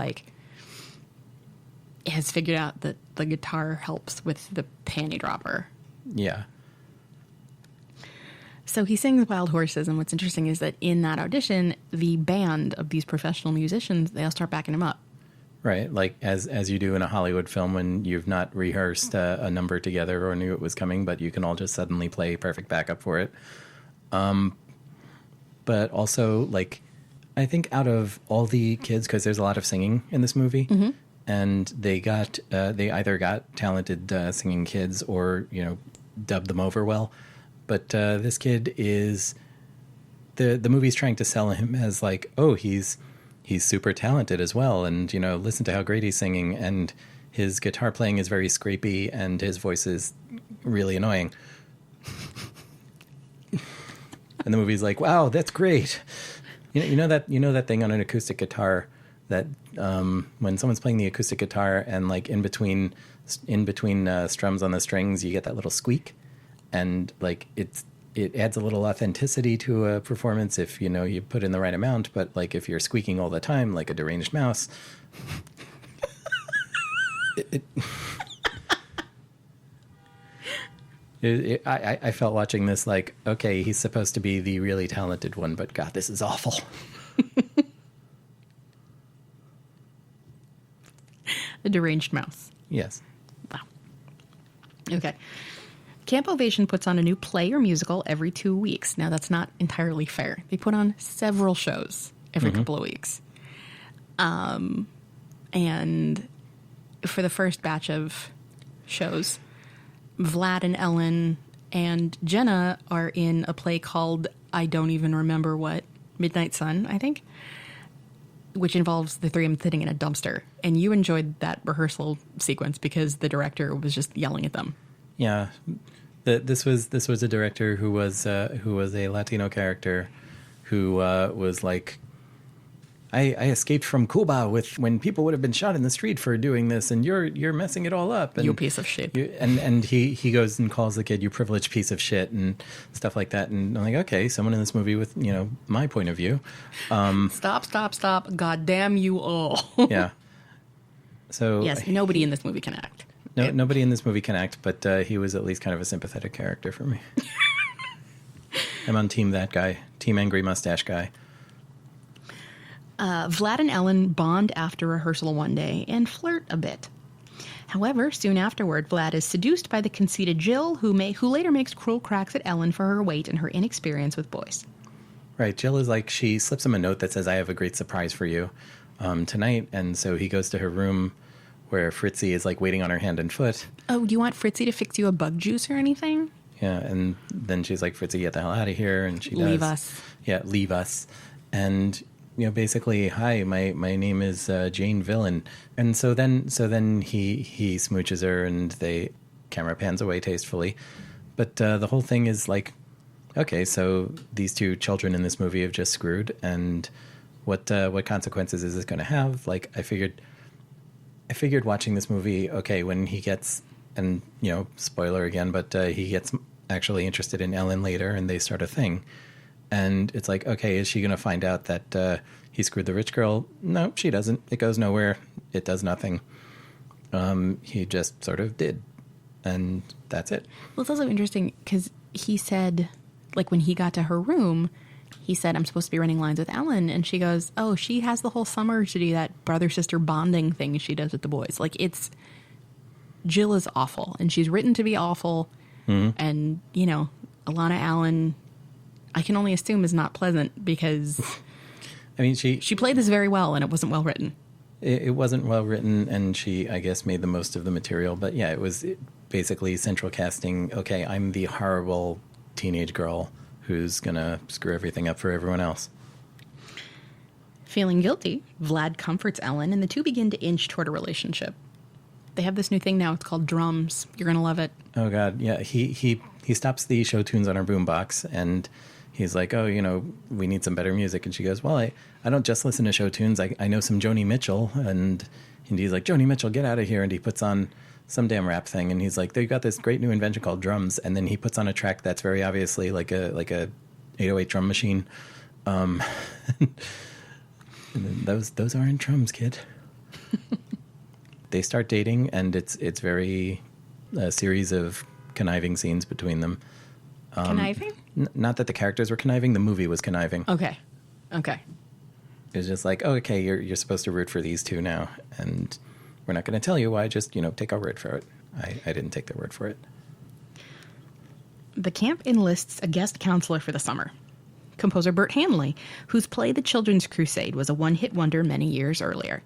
has figured out that the guitar helps with the panty dropper. Yeah. So he sings Wild Horses, and what's interesting is that in that audition, the band of these professional musicians, they all start backing him up. Right, like as you do in a Hollywood film when you've not rehearsed a number together or knew it was coming, but you can all just suddenly play perfect backup for it. But also, like, I think out of all the kids, because there's a lot of singing in this movie, and they either got talented singing kids or, you know, dubbed them over well. But this kid is, the movie's trying to sell him as like, oh, he's super talented as well. And, you know, listen to how great he's singing. And his guitar playing is very scrapey and his voice is really annoying. And the movie's like, wow, that's great. You know that thing on an acoustic guitar that when someone's playing the acoustic guitar and like in between strums on the strings, you get that little squeak, and like it adds a little authenticity to a performance if you know you put in the right amount. But like if you're squeaking all the time like a deranged mouse, I felt watching this like, okay, he's supposed to be the really talented one, but God, this is awful. The deranged mouse. Yes. Wow. Okay. Camp Ovation puts on a new play or musical every 2 weeks. Now, that's not entirely fair. They put on several shows every couple of weeks. And for the first batch of shows, Vlad and Ellen and Jenna are in a play called I Don't Even Remember What, Midnight Sun, I think, which involves the three of them sitting in a dumpster. And you enjoyed that rehearsal sequence because the director was just yelling at them. Yeah. This was a director who was a Latino character who was like, I escaped from Cuba when people would have been shot in the street for doing this, and you're messing it all up. And you piece of shit. And he goes and calls the kid, you privileged piece of shit, and stuff like that. And I'm like, okay, someone in this movie with, you know, my point of view. Stop. God damn you all. Yeah. So yes, nobody in this movie can act. No, nobody in this movie can act, but he was at least kind of a sympathetic character for me. I'm on team that guy, team angry mustache guy. Vlad and Ellen bond after rehearsal one day and flirt a bit. However, soon afterward, Vlad is seduced by the conceited Jill, who later makes cruel cracks at Ellen for her weight and her inexperience with boys. Right, Jill is like, she slips him a note that says, I have a great surprise for you tonight, and so he goes to her room where Fritzy is like waiting on her hand and foot. Oh, do you want Fritzy to fix you a bug juice or anything? Yeah, and then she's like, Fritzy, get the hell out of here, and she does. Leave us. Yeah, leave us. And you know, basically, hi, my name is Jane Villain. And so then he smooches her and the camera pans away tastefully. But the whole thing is like, okay, so these two children in this movie have just screwed, and what consequences is this going to have? Like, I figured watching this movie, okay, when he gets, and you know, spoiler again, but he gets actually interested in Ellen later and they start a thing. And it's like, okay, is she going to find out that he screwed the rich girl? No, she doesn't. It goes nowhere. It does nothing. He just sort of did. And that's it. Well, it's also interesting because he said, like, when he got to her room, he said, I'm supposed to be running lines with Ellen. And she goes, oh, she has the whole summer to do that brother-sister bonding thing she does with the boys. Like, Jill is awful. And she's written to be awful. Mm-hmm. And, you know, Alana Allen, I can only assume, is not pleasant because I mean, she played this very well and it wasn't well written. It wasn't well written, and she, I guess, made the most of the material. But yeah, it was basically central casting. Okay, I'm the horrible teenage girl who's going to screw everything up for everyone else. Feeling guilty, Vlad comforts Ellen and the two begin to inch toward a relationship. They have this new thing now. It's called drums. You're going to love it. Oh, God. Yeah, he stops the show tunes on our boombox, and he's like, oh, you know, we need some better music. And she goes, well, I don't just listen to show tunes. I know some Joni Mitchell. And he's like, Joni Mitchell, get out of here. And he puts on some damn rap thing. And he's like, they've got this great new invention called drums. And then he puts on a track that's very obviously like a 808 drum machine. And those aren't drums, kid. They start dating, and it's very a series of conniving scenes between them. Conniving? Not that the characters were conniving, the movie was conniving. Okay. It was just like, oh, okay, you're supposed to root for these two now, and we're not going to tell you why, just, take our word for it. I didn't take their word for it. The camp enlists a guest counselor for the summer, composer Bert Hanley, whose play The Children's Crusade was a one-hit wonder many years earlier.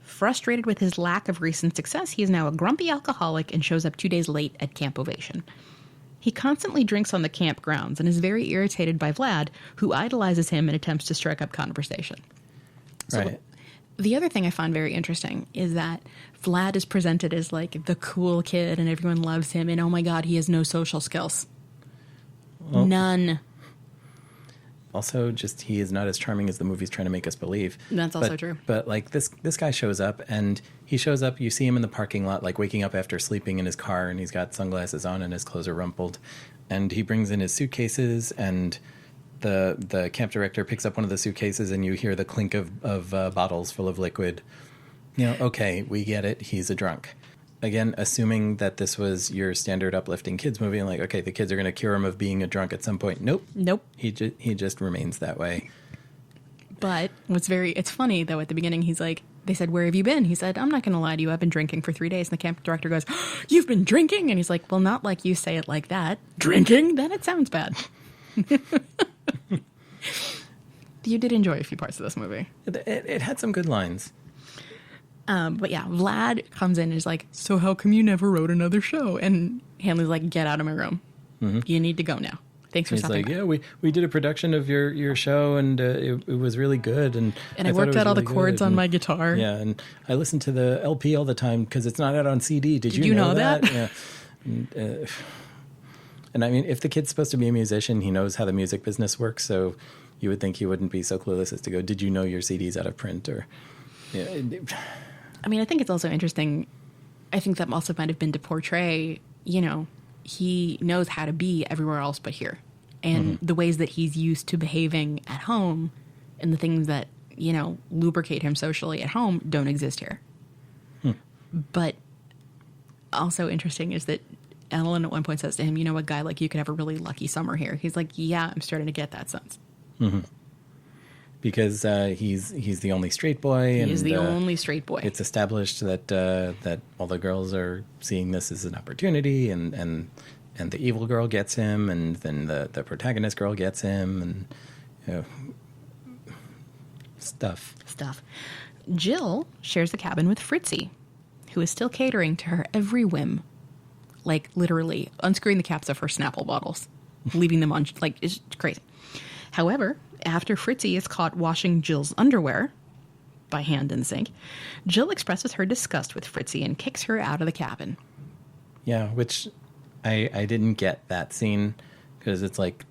Frustrated with his lack of recent success, he is now a grumpy alcoholic and shows up 2 days late at Camp Ovation. He constantly drinks on the camp grounds and is very irritated by Vlad, who idolizes him and attempts to strike up conversation. So Right. The other thing I find very interesting is that Vlad is presented as like the cool kid and everyone loves him, and oh my god, he has no social skills. Well, None. Also, just he is not as charming as the movie's trying to make us believe. That's also true. But like this guy shows up, and he shows up. You see him in the parking lot, like waking up after sleeping in his car, and he's got sunglasses on, and his clothes are rumpled, and he brings in his suitcases, and the camp director picks up one of the suitcases, and you hear the clink of bottles full of liquid. Okay, we get it. He's a drunk. Again, assuming that this was your standard uplifting kids movie, and like, okay, the kids are going to cure him of being a drunk at some point. Nope. He just remains that way. But it's funny though, at the beginning, he's like, they said, "Where have you been?" He said, "I'm not going to lie to you. I've been drinking for 3 days." And the camp director goes, "You've been drinking?" And he's like, "Well, not like you say it like that. Drinking? Then it sounds bad." You did enjoy a few parts of this movie. It had some good lines. But yeah, Vlad comes in and is like, "So how come you never wrote another show?" And Hanley's like, "Get out of my room. Mm-hmm. You need to go now. Thanks for He's stopping like, by." "Yeah, we did a production of your show, and it was really good. And I worked out all the chords on my guitar. Yeah, and I listened to the LP all the time because it's not out on CD. Did you know that?" Yeah. And I mean, if the kid's supposed to be a musician, he knows how the music business works. So you would think he wouldn't be so clueless as to go, "Did you know your CD's out of print?" Or, yeah. I mean, I think it's also interesting. I think that also might have been to portray, he knows how to be everywhere else but here. And the ways that he's used to behaving at home and the things that, lubricate him socially at home don't exist here. But also interesting is that Ellen at one point says to him, "A guy like you could have a really lucky summer here." He's like, "Yeah, I'm starting to get that sense." Mm-hmm. Because he's the only straight boy. He is the only straight boy. It's established that all the girls are seeing this as an opportunity, and the evil girl gets him, and then the protagonist girl gets him, and stuff. Jill shares the cabin with Fritzy, who is still catering to her every whim. Like, literally, unscrewing the caps of her Snapple bottles, leaving them on, it's crazy. However, after Fritzy is caught washing Jill's underwear by hand in the sink, Jill expresses her disgust with Fritzy and kicks her out of the cabin. Yeah, which I didn't get that scene, because it's like,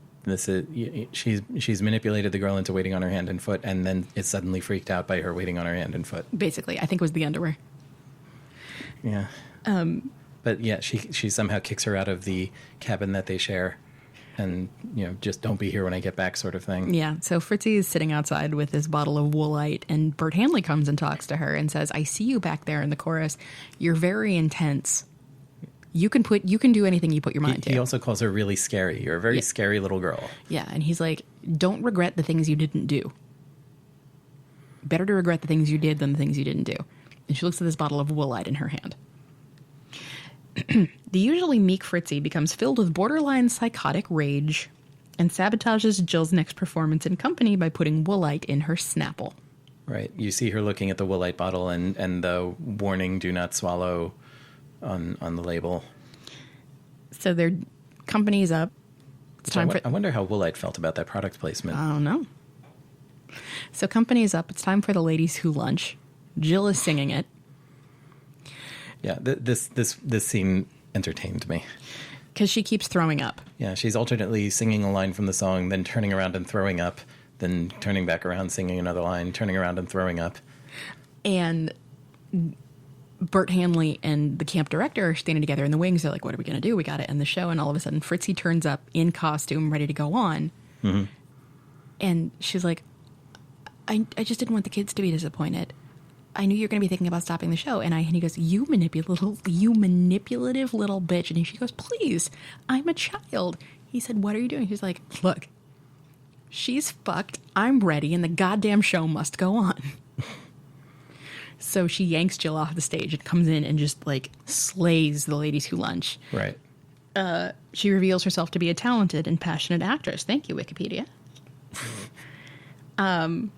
she's manipulated the girl into waiting on her hand and foot, and then is suddenly freaked out by her waiting on her hand and foot. Basically, I think it was the underwear. Yeah. But yeah, she somehow kicks her out of the cabin that they share, and just don't be here when I get back, sort of thing. Yeah. So Fritzy is sitting outside with this bottle of Woolite, and Bert Hanley comes and talks to her and says, "I see you back there in the chorus. You're very intense. You can do anything you put your mind to." He also calls her really scary. You're a very scary little girl. Yeah, and he's like, "Don't regret the things you didn't do. Better to regret the things you did than the things you didn't do." And she looks at this bottle of Woolite in her hand. The usually meek Fritzy becomes filled with borderline psychotic rage and sabotages Jill's next performance in company by putting Woolite in her Snapple. Right. You see her looking at the Woolite bottle and the warning, "Do not swallow," on the label. So their company's up. It's time I wonder how Woolite felt about that product placement. I don't know. So company's up. It's time for the ladies who lunch. Jill is singing it. Yeah, this scene entertained me. Because she keeps throwing up. Yeah, she's alternately singing a line from the song, then turning around and throwing up, then turning back around, singing another line, turning around and throwing up. And Bert Hanley and the camp director are standing together in the wings. They're like, "What are we going to do? We got to end the show." And all of a sudden, Fritzy turns up in costume, ready to go on. Mm-hmm. And she's like, I just didn't want the kids to be disappointed. I knew you were going to be thinking about stopping the show." And he goes, you manipulative little bitch. And she goes, "Please, I'm a child. He said, what are you doing? He's like, look, she's fucked. I'm ready. And the goddamn show must go on. So she yanks Jill off the stage and comes in and just like slays the ladies who lunch. Right. She reveals herself to be a talented and passionate actress. Thank you, Wikipedia. And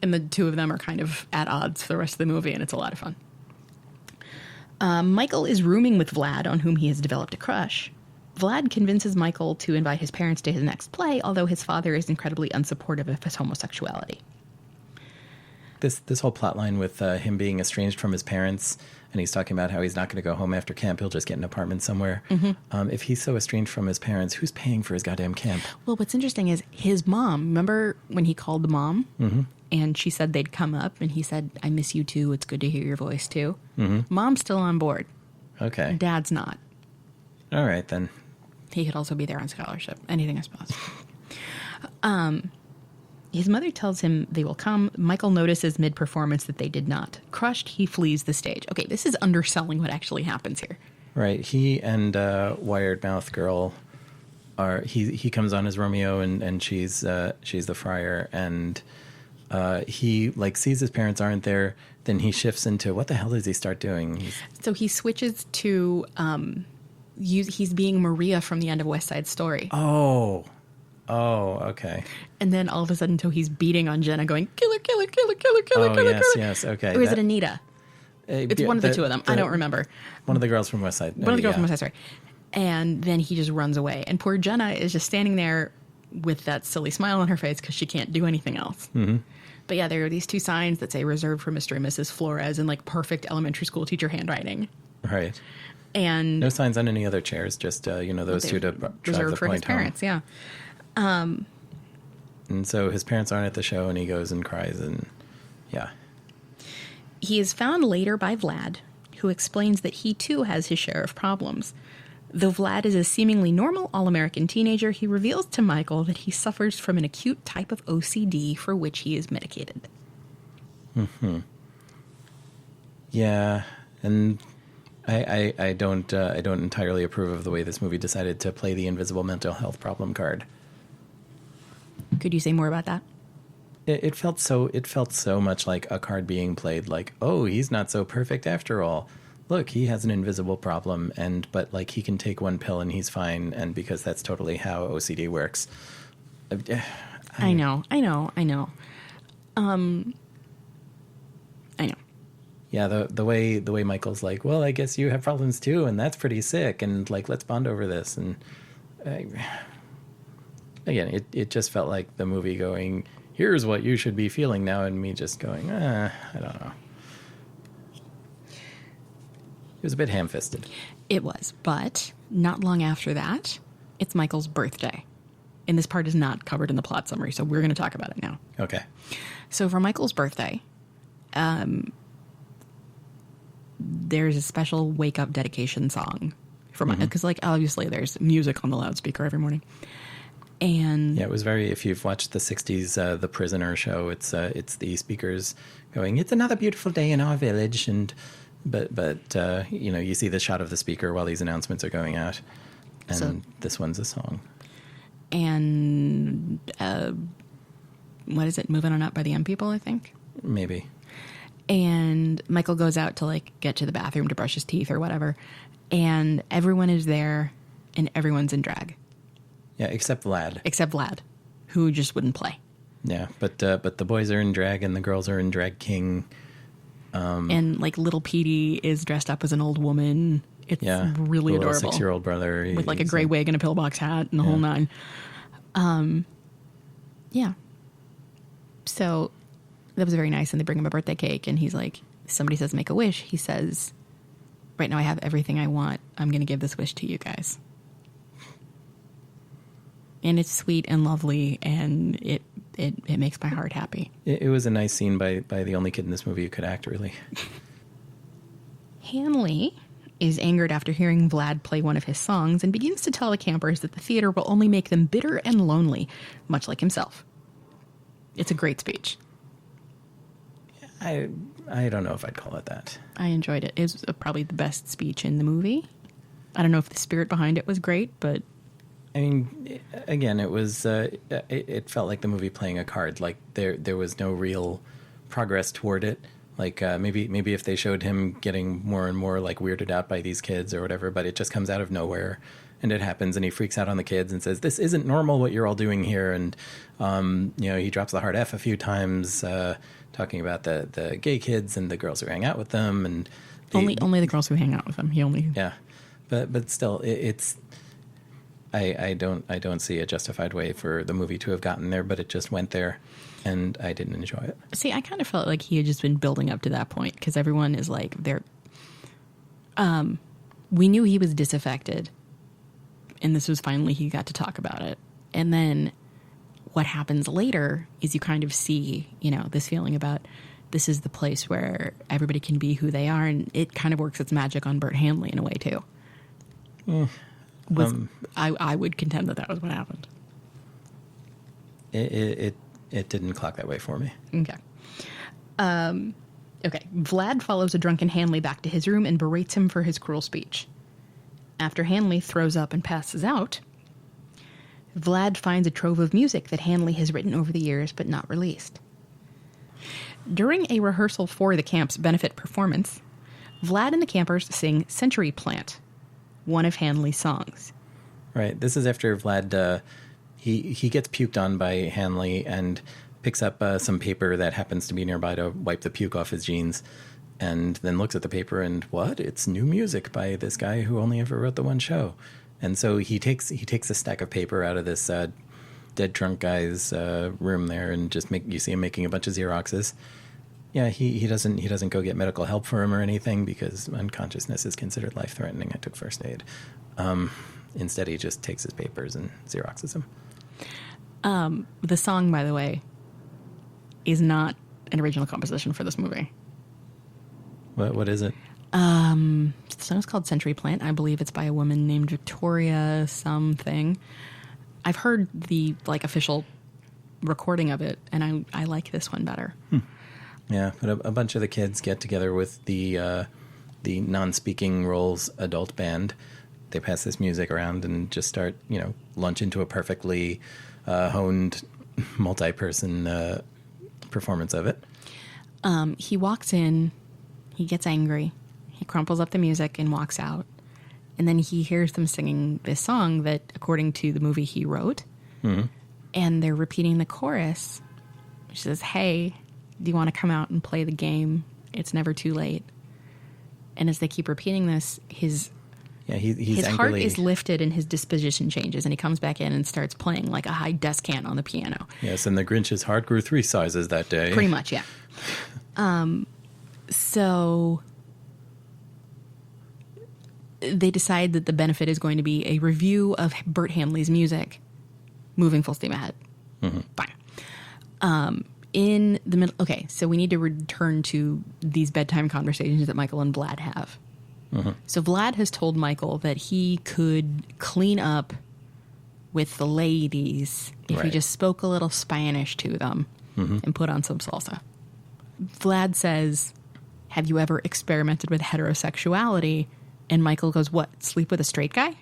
the two of them are kind of at odds for the rest of the movie, and it's a lot of fun. Michael is rooming with Vlad, on whom he has developed a crush. Vlad convinces Michael to invite his parents to his next play, although his father is incredibly unsupportive of his homosexuality. This whole plot line with him being estranged from his parents, and he's talking about how he's not going to go home after camp, he'll just get an apartment somewhere. Mm-hmm. If he's so estranged from his parents, who's paying for his goddamn camp? Well, what's interesting is his mom, remember when he called the mom? Mm-hmm. And she said they'd come up, and he said, I miss you too, it's good to hear your voice too. Mm-hmm. Mom's still on board. Okay. Dad's not. All right, then. He could also be there on scholarship. Anything is possible. His mother tells him they will come. Michael notices mid-performance that they did not. Crushed, he flees the stage. Okay, this is underselling what actually happens here. Right. He and Wired Mouth Girl are... He comes on as Romeo, and she's the friar, and he like sees his parents aren't there. Then he shifts into... What the hell does he start doing? So he switches to... he's being Maria from the end of West Side Story. Oh, okay. And then all of a sudden, so he's beating on Jenna, going, killer, killer, killer, killer, killer, killer, killer. Yes, okay. Or is it Anita? It's one of the two of them. I don't remember. One of the girls from West Side. One of the girls from West Side Story. And then he just runs away. And poor Jenna is just standing there with that silly smile on her face because she can't do anything else. Mm-hmm. But yeah, there are these two signs that say reserved for Mr. and Mrs. Flores in like perfect elementary school teacher handwriting. Right. And no signs on any other chairs, just, those two to drive the for point his parents, home. Yeah. And so his parents aren't at the show, and he goes and cries, and yeah. He is found later by Vlad, who explains that he too has his share of problems. Though Vlad is a seemingly normal all-American teenager, he reveals to Michael that he suffers from an acute type of OCD for which he is medicated. Mm-hmm. Yeah, and I don't entirely approve of the way this movie decided to play the invisible mental health problem card. Could you say more about that? It felt so much like a card being played, like, oh, he's not so perfect after all. Look, he has an invisible problem, but like he can take one pill and he's fine, and because that's totally how OCD works. I know. Yeah, the way Michael's like, well, I guess you have problems too, and that's pretty sick, and like, let's bond over this, and again, it just felt like the movie going, here's what you should be feeling now, and me just going, I don't know. It was a bit ham-fisted. It was, but not long after that, it's Michael's birthday. And this part is not covered in the plot summary, so we're going to talk about it now. Okay. So for Michael's birthday, there's a special wake-up dedication song for because, like, obviously there's music on the loudspeaker every morning. And yeah, it was very. If you've watched the '60s, The Prisoner show, it's the speakers going, "It's another beautiful day in our village," and but you see the shot of the speaker while these announcements are going out, and so, this one's a song. And what is it? Moving on Up by the M People, I think. Maybe. And Michael goes out to like get to the bathroom to brush his teeth or whatever, and everyone is there, and everyone's in drag. Yeah, except Vlad, who just wouldn't play. Yeah, but the boys are in drag and the girls are in drag king. And like little Petey is dressed up as an old woman. It's really adorable. 6-year-old brother with like a gray wig and a pillbox hat and the whole nine. Yeah. So that was very nice. And they bring him a birthday cake, and he's like, somebody says make a wish. He says, right now I have everything I want. I'm going to give this wish to you guys. And it's sweet and lovely, and it makes my heart happy. It was a nice scene by the only kid in this movie who could act, really. Hanley is angered after hearing Vlad play one of his songs and begins to tell the campers that the theater will only make them bitter and lonely, much like himself. It's a great speech. I don't know if I'd call it that. I enjoyed it. It was probably the best speech in the movie. I don't know if the spirit behind it was great, but I mean, again, it was it felt like the movie playing a card. Like there was no real progress toward it. Like maybe if they showed him getting more and more like weirded out by these kids or whatever, but it just comes out of nowhere and it happens and he freaks out on the kids and says, "This isn't normal what you're all doing here." And he drops the hard F a few times, talking about the gay kids and the girls who hang out with them and only the girls who hang out with him. He only but still it's. I don't see a justified way for the movie to have gotten there, but it just went there, and I didn't enjoy it. See, I kind of felt like he had just been building up to that point because everyone is like, we knew he was disaffected, and this was finally he got to talk about it. And then what happens later is you kind of see, this feeling about this is the place where everybody can be who they are, and it kind of works its magic on Burt Hanley in a way too. I would contend that was what happened. It didn't clock that way for me. Okay. Okay. Vlad follows a drunken Hanley back to his room and berates him for his cruel speech. After Hanley throws up and passes out, Vlad finds a trove of music that Hanley has written over the years but not released. During a rehearsal for the camp's benefit performance, Vlad and the campers sing Century Plant, one of Hanley's songs. Right. This is after Vlad, he gets puked on by Hanley and picks up some paper that happens to be nearby to wipe the puke off his jeans, and then looks at the paper and, what? It's new music by this guy who only ever wrote the one show. And so he takes a stack of paper out of this dead drunk guy's room there and just you see him making a bunch of Xeroxes. Yeah, he doesn't go get medical help for him or anything because unconsciousness is considered life-threatening. I took first aid. Instead, he just takes his papers and Xeroxes them. The song, by the way, is not an original composition for this movie. What is it? The song is called Century Plant. I believe it's by a woman named Victoria something. I've heard the official recording of it, and I like this one better. Yeah, but a bunch of the kids get together with the non-speaking roles adult band. They pass this music around and just start, launch into a perfectly honed multi-person performance of it. He walks in, he gets angry, he crumples up the music and walks out. And then he hears them singing this song that, according to the movie, he wrote. Mm-hmm. And they're repeating the chorus, which says, "Hey, do you want to come out and play the game? It's never too late." And as they keep repeating this, his heart is lifted and his disposition changes, and he comes back in and starts playing like a high descant on the piano. Yes, and the Grinch's heart grew 3 sizes that day. Pretty much, yeah. So they decide that the benefit is going to be a review of Burt Hanley's music, moving full steam ahead. Mm-hmm. Fine. In the middle, okay, so we need to return to these bedtime conversations that Michael and Vlad have. Mm-hmm. So Vlad has told Michael that he could clean up with the ladies if he just spoke a little Spanish to them and put on some salsa. Vlad says, "Have you ever experimented with heterosexuality?" And Michael goes, "What, sleep with a straight guy?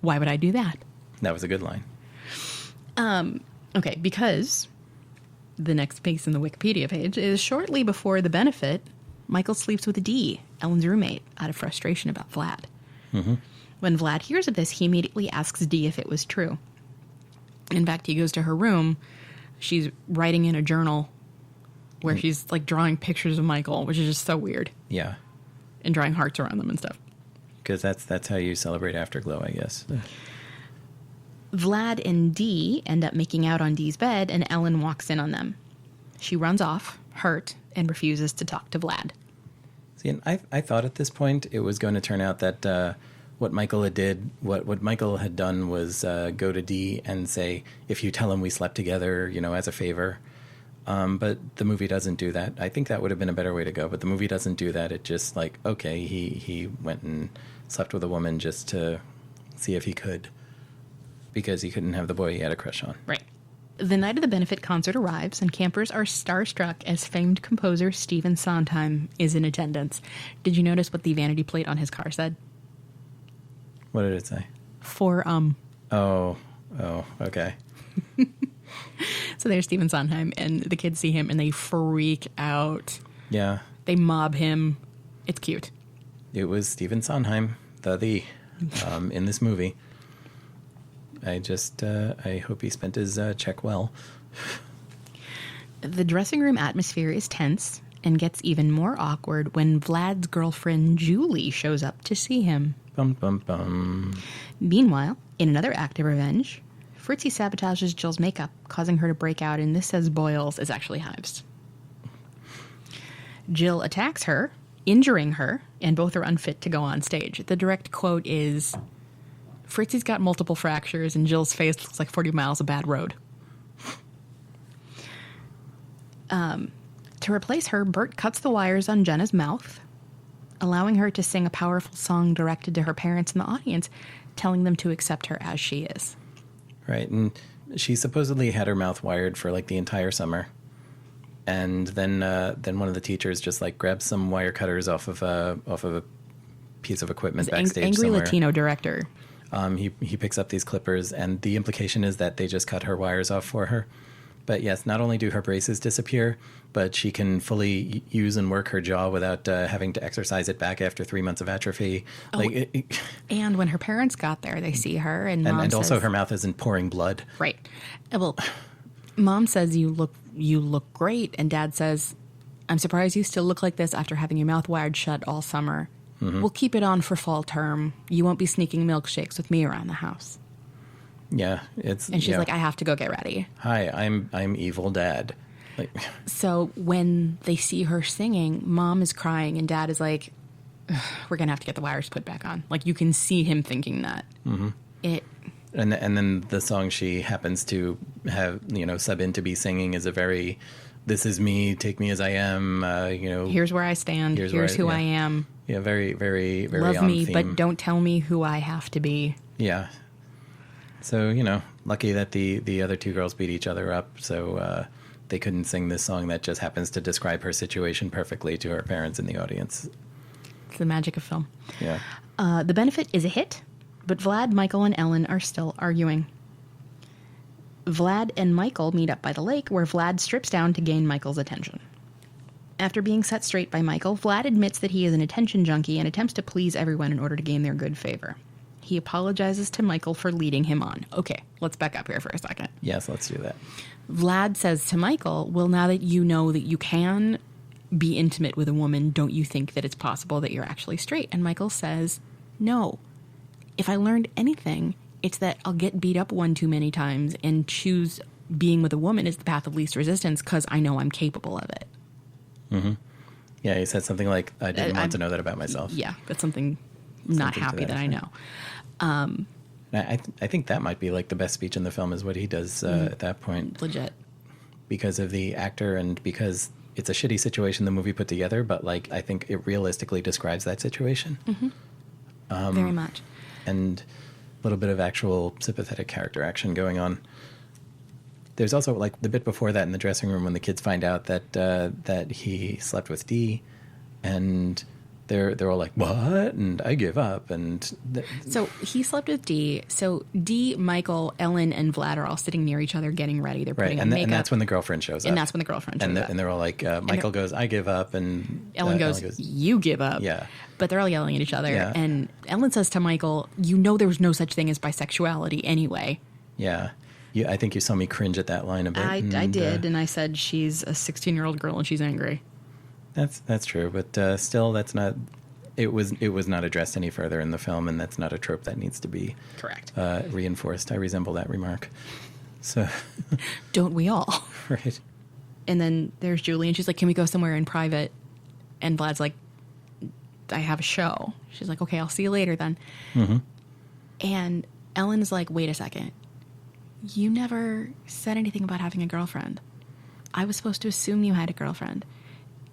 Why would I do that?" That was a good line. Okay, because the next piece in the Wikipedia page is shortly before the benefit, Michael sleeps with Dee, Ellen's roommate, out of frustration about Vlad. Mm-hmm. When Vlad hears of this, he immediately asks Dee if it was true. In fact, he goes to her room. She's writing in a journal where she's drawing pictures of Michael, which is just so weird. Yeah. And drawing hearts around them and stuff. Because that's how you celebrate Afterglow, I guess. Vlad and Dee end up making out on Dee's bed, and Ellen walks in on them. She runs off, hurt, and refuses to talk to Vlad. See, and I thought at this point it was going to turn out that what Michael had done was go to Dee and say, "If you tell him we slept together, as a favor." But the movie doesn't do that. I think that would have been a better way to go, but the movie doesn't do that. It just okay, he went and slept with a woman just to see if he could, because he couldn't have the boy he had a crush on. Right. The night of the benefit concert arrives, and campers are starstruck as famed composer Stephen Sondheim is in attendance. Did you notice what the vanity plate on his car said? What did it say? For Oh, okay. So there's Stephen Sondheim, and the kids see him, and they freak out. Yeah. They mob him. It's cute. It was Stephen Sondheim, in this movie. I hope he spent his check well. The dressing room atmosphere is tense and gets even more awkward when Vlad's girlfriend Julie shows up to see him. Bum, bum, bum. Meanwhile, in another act of revenge, Fritzy sabotages Jill's makeup, causing her to break out, and this says boils is actually hives. Jill attacks her, injuring her, and both are unfit to go on stage. The direct quote is, Fritzy's got multiple fractures, and Jill's face looks like 40 miles of bad road. To replace her, Bert cuts the wires on Jenna's mouth, allowing her to sing a powerful song directed to her parents in the audience, telling them to accept her as she is. Right, and she supposedly had her mouth wired for like the entire summer, and then one of the teachers just like grabs some wire cutters off of a piece of equipment backstage angry somewhere. Latino director. He picks up these clippers, and the implication is that they just cut her wires off for her. But yes, not only do her braces disappear, but she can fully use and work her jaw without having to exercise it back after 3 months of atrophy. And when her parents got there, they see her, and Mom and says, also her mouth isn't pouring blood. Right. Well, Mom says you look great, and Dad says, I'm surprised you still look like this after having your mouth wired shut all summer. Mm-hmm. We'll keep it on for fall term. You won't be sneaking milkshakes with me around the house. Yeah, and she's like, I have to go get ready. Hi, I'm evil Dad. Like, so when they see her singing, Mom is crying, and Dad is like, we're gonna have to get the wires put back on. Like, you can see him thinking that. Mm-hmm. And then the song she happens to have, sub in to be singing is a very, this is me, take me as I am, Here's where I stand, here's who I am. Yeah, very, very, very love on me, theme. but don't tell me who I have to be. Yeah. So, lucky that the other two girls beat each other up, so they couldn't sing this song that just happens to describe her situation perfectly to her parents in the audience. It's the magic of film. Yeah. The benefit is a hit, but Vlad, Michael, and Ellen are still arguing. Vlad and Michael meet up by the lake, where Vlad strips down to gain Michael's attention. After being set straight by Michael, Vlad admits that he is an attention junkie and attempts to please everyone in order to gain their good favor. He apologizes to Michael for leading him on. Okay, let's back up here for a second. Yes, let's do that. Vlad says to Michael, well, now that you know that you can be intimate with a woman, don't you think that it's possible that you're actually straight? And Michael says, no. If I learned anything, it's that I'll get beat up one too many times and choose being with a woman as the path of least resistance because I know I'm capable of it. Mm-hmm. Yeah, he said something like, I didn't want to know that about myself. Yeah, that's something not happy that I know. I think that might be like the best speech in the film is what he does at that point. Legit. Because of the actor and because it's a shitty situation the movie put together, but like I think it realistically describes that situation. Mm-hmm. Very much. And a little bit of actual sympathetic character action going on. There's also like the bit before that in the dressing room when the kids find out that he slept with Dee, and they're all like, what? And I give up. And so he slept with Dee. So Dee, Michael, Ellen, and Vlad are all sitting near each other getting ready. They're putting on makeup. And that's when the girlfriend shows up. And that's when the girlfriend shows up. And they're all like, Michael goes, I give up. And Ellen goes, you give up. Yeah. But they're all yelling at each other. Yeah. And Ellen says to Michael, you know there's no such thing as bisexuality anyway. Yeah. I think you saw me cringe at that line a bit. I did. And I said, she's a 16-year-old girl and she's angry. That's true, but still, that's not. It was not addressed any further in the film, and that's not a trope that needs to be correct reinforced. I resemble that remark. So, don't we all? Right. And then there's Julie, and she's like, "Can we go somewhere in private?" And Vlad's like, "I have a show." She's like, "Okay, I'll see you later then." Mm-hmm. And Ellen's like, "Wait a second. You never said anything about having a girlfriend. I was supposed to assume you had a girlfriend."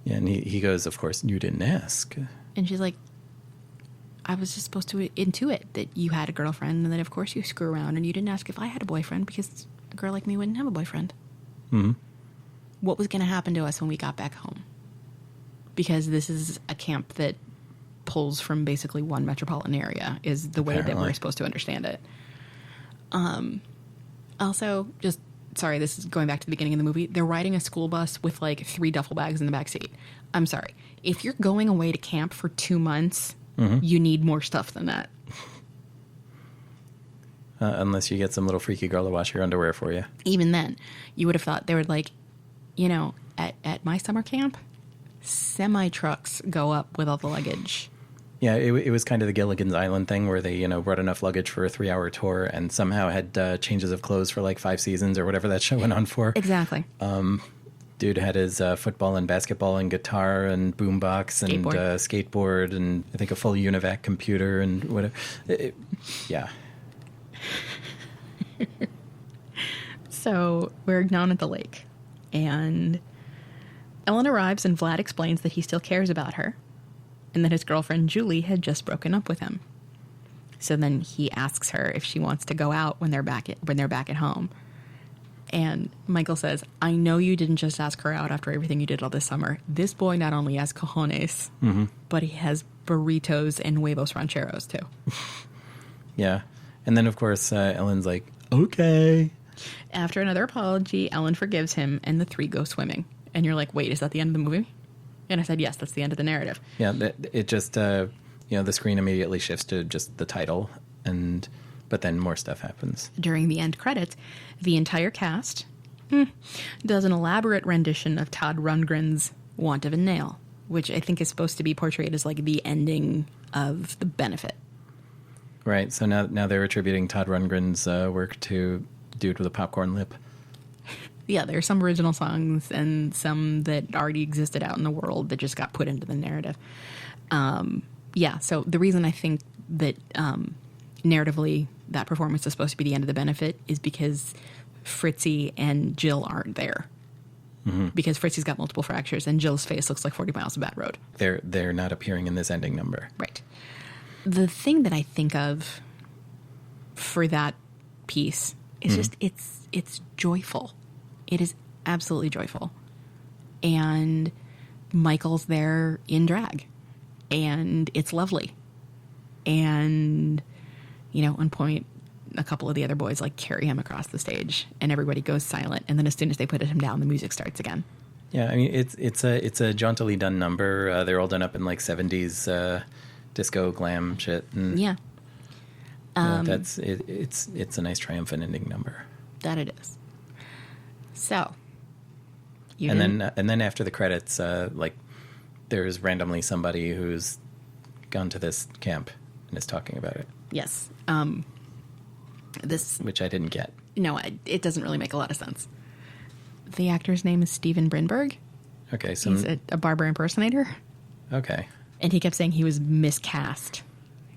Yeah, and he goes, of course, you didn't ask. And she's like, I was just supposed to intuit that you had a girlfriend and that, of course, you screw around and you didn't ask if I had a boyfriend because a girl like me wouldn't have a boyfriend. Mm-hmm. What was going to happen to us when we got back home? Because this is a camp that pulls from basically one metropolitan area is the way that we're supposed to understand it. Also, just sorry, this is going back to the beginning of the movie. They're riding a school bus with like 3 duffel bags in the back seat. I'm sorry. If you're going away to camp for 2 months, you need more stuff than that. Unless you get some little freaky girl to wash your underwear for you. Even then, you would have thought they would like, you know, at my summer camp, semi-trucks go up with all the luggage. Yeah, it was kind of the Gilligan's Island thing where they, you know, brought enough luggage for a 3-hour tour and somehow had changes of clothes for like 5 seasons or whatever that show went on for. Exactly. Dude had his football and basketball and guitar and boombox and skateboard and I think a full UNIVAC computer and whatever. Yeah. So we're down at the lake, and Ellen arrives, and Vlad explains that he still cares about her, and that his girlfriend Julie had just broken up with him. So then he asks her if she wants to go out when they're back at home. And Michael says, "I know you didn't just ask her out after everything you did all this summer. This boy not only has cojones, but he has burritos and huevos rancheros too." Yeah. And then, of course, Ellen's like, okay. After another apology, Ellen forgives him, and the 3 go swimming. And you're like, wait, is that the end of the movie? And I said, yes, that's the end of the narrative. Yeah, it just, the screen immediately shifts to just the title, but then more stuff happens. During the end credits, the entire cast does an elaborate rendition of Todd Rundgren's Want of a Nail, which I think is supposed to be portrayed as like the ending of The Benefit. Right, so now they're attributing Todd Rundgren's work to Dude with a Popcorn Lip. Yeah, there's some original songs and some that already existed out in the world that just got put into the narrative. Yeah, so the reason I think that narratively that performance is supposed to be the end of The Benefit is because Fritzy and Jill aren't there. Because Fritzy's got multiple fractures and Jill's face looks like 40 miles of bad road. They're not appearing in this ending number. Right. The thing that I think of for that piece is just it's joyful. It is absolutely joyful. And Michael's there in drag. And it's lovely. And, you know, at one point, a couple of the other boys like carry him across the stage and everybody goes silent. And then as soon as they put him down, the music starts again. Yeah, I mean, it's a jauntily done number. They're all done up in like 70s disco glam shit. And, yeah. That's it. It's a nice triumphant ending number. That it is. So. And then after the credits, like there's randomly somebody who's gone to this camp and is talking about it. Yes. Which I didn't get. No, it doesn't really make a lot of sense. The actor's name is Steven Brinberg. Okay, so he's a barber impersonator. Okay. And he kept saying he was miscast,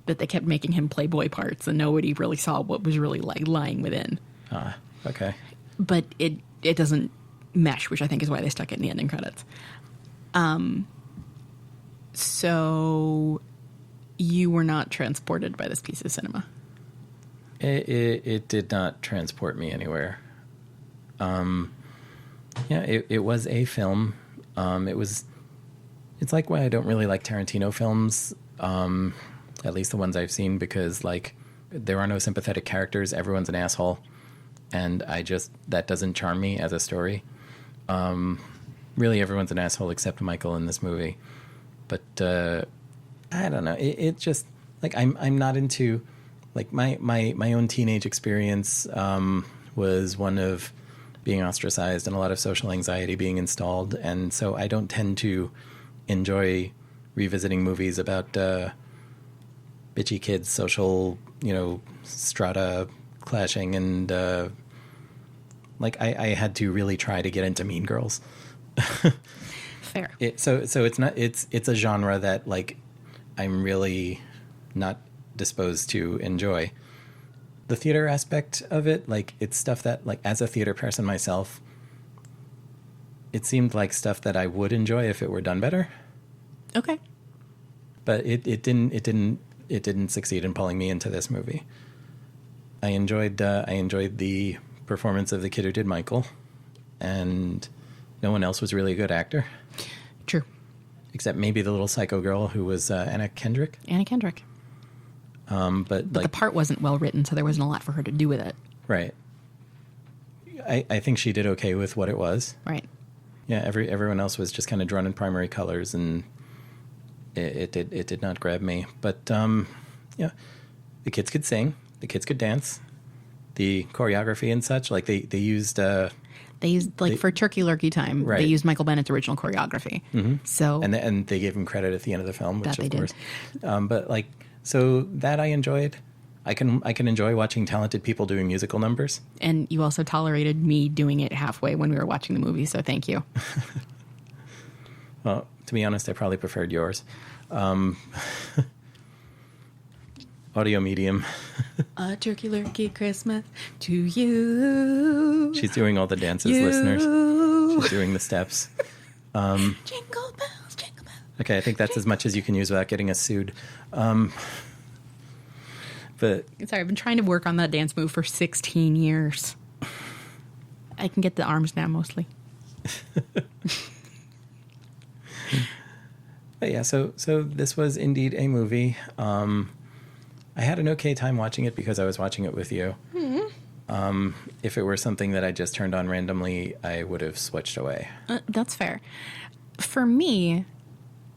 that they kept making him play boy parts, and nobody really saw what was really like lying within. Okay. But it doesn't mesh, which I think is why they stuck it in the ending credits. So you were not transported by this piece of cinema. It did not transport me anywhere. Yeah, it was a film. It's like why I don't really like Tarantino films, at least the ones I've seen, because like there are no sympathetic characters. Everyone's an asshole. And that doesn't charm me as a story. Really everyone's an asshole except Michael in this movie. But, I don't know. It just like, I'm not into like my own teenage experience, was one of being ostracized and a lot of social anxiety being installed. And so I don't tend to enjoy revisiting movies about, bitchy kids, social, strata clashing. And, like I had to really try to get into Mean Girls. Fair. So it's a genre that like I'm really not disposed to enjoy. The theater aspect of it, like it's stuff that like as a theater person myself, it seemed like stuff that I would enjoy if it were done better. Okay. But it didn't succeed in pulling me into this movie. I enjoyed the performance of the kid who did Michael, and no one else was really a good actor. True. Except maybe the little psycho girl who was Anna Kendrick. Anna Kendrick. But the part wasn't well written, so there wasn't a lot for her to do with it. right. I think she did okay with what it was. Right. Yeah, everyone else was just kind of drawn in primary colors, and it did not grab me. But yeah, the kids could sing, the kids could dance, the choreography and such. Like they used for Turkey Lurkey time, right. They used Michael Bennett's original choreography. Mm-hmm. So and they gave him credit at the end of the film, which that of they course. did. But like so that I enjoyed. I can enjoy watching talented people doing musical numbers. And you also tolerated me doing it halfway when we were watching the movie, so thank you. Well, to be honest, I probably preferred yours. Audio medium. A turkey lurkey Christmas to you. She's doing all the dances, listeners. She's doing the steps. Jingle bells, jingle bells. Okay, I think that's as much as you can use without getting us sued. But Sorry, I've been trying to work on that dance move for 16 years. I can get the arms now, mostly. But yeah, so this was indeed a movie. I had an okay time watching it because I was watching it with you. Mm-hmm. If it were something that I just turned on randomly, I would have switched away. That's fair. For me,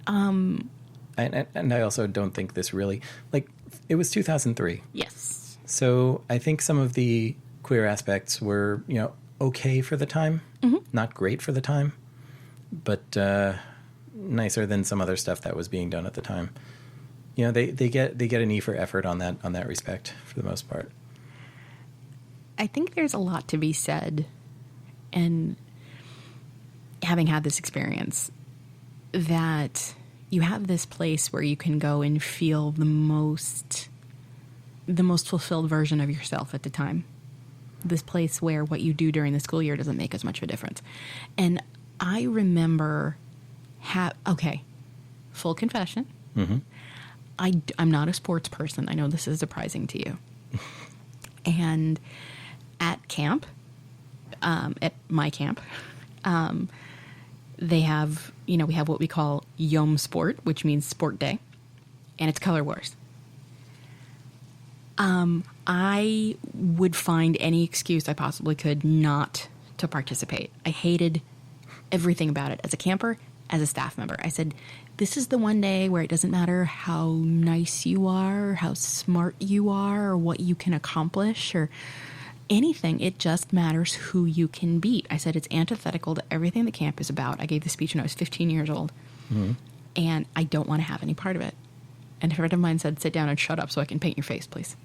And I also don't think this really... Like, it was 2003. yes. So I think some of the queer aspects were, okay for the time. Mm-hmm. Not great for the time, but nicer than some other stuff that was being done at the time. They get an E for effort on that respect for the most part. I think there's a lot to be said, and having had this experience, that you have this place where you can go and feel the most fulfilled version of yourself at the time. This place where what you do during the school year doesn't make as much of a difference. And I remember full confession. Mm-hmm. I'm not a sports person. I know this is surprising to you. And at camp, at my camp, they have, we have what we call Yom Sport, which means sport day, and it's Color Wars. I would find any excuse I possibly could not to participate. I hated everything about it as a camper, as a staff member. I said, this is the one day where it doesn't matter how nice you are, or how smart you are, or what you can accomplish, or anything. It just matters who you can beat. I said it's antithetical to everything the camp is about. I gave the speech when I was 15 years old, and I don't want to have any part of it. And a friend of mine said, sit down and shut up so I can paint your face, please.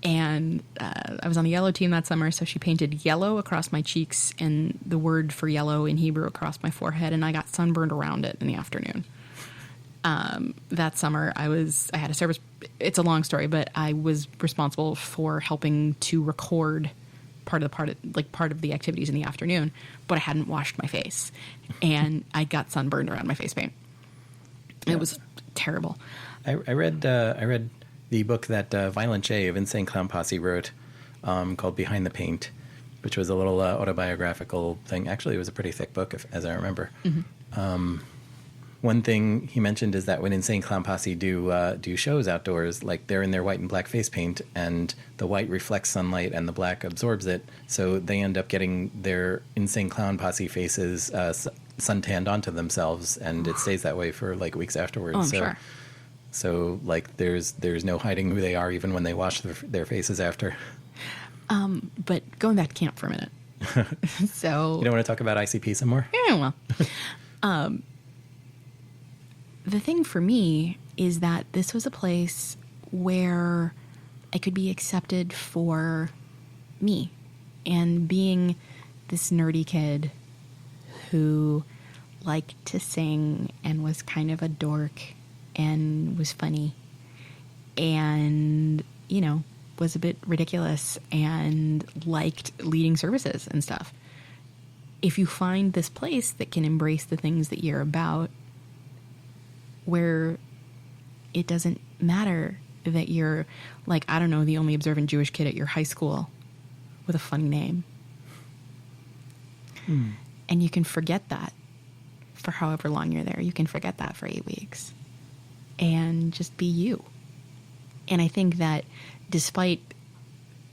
And I was on the yellow team that summer, so she painted yellow across my cheeks and the word for yellow in Hebrew across my forehead, and I got sunburned around it in the afternoon. That summer, I had a service. It's a long story, but I was responsible for helping to record part of the activities in the afternoon. But I hadn't washed my face, and I got sunburned around my face paint. It was terrible. I read the book that Violent J of Insane Clown Posse wrote, called Behind the Paint, which was a little autobiographical thing. Actually, it was a pretty thick book, as I remember. Mm-hmm. One thing he mentioned is that when Insane Clown Posse do shows outdoors, like they're in their white and black face paint, and the white reflects sunlight and the black absorbs it, so they end up getting their Insane Clown Posse faces suntanned onto themselves, and it stays that way for like weeks afterwards. Oh, I'm sure. So like there's no hiding who they are even when they wash their faces after. But going back to camp for a minute. So you don't want to talk about ICP some more? Yeah, well. The thing for me is that this was a place where I could be accepted for me, and being this nerdy kid who liked to sing and was kind of a dork and was funny and, was a bit ridiculous and liked leading services and stuff. If you find this place that can embrace the things that you're about, where it doesn't matter that you're, like, I don't know, the only observant Jewish kid at your high school with a funny name. And you can forget that for however long you're there. You can forget that for 8 weeks and just be you. And I think that despite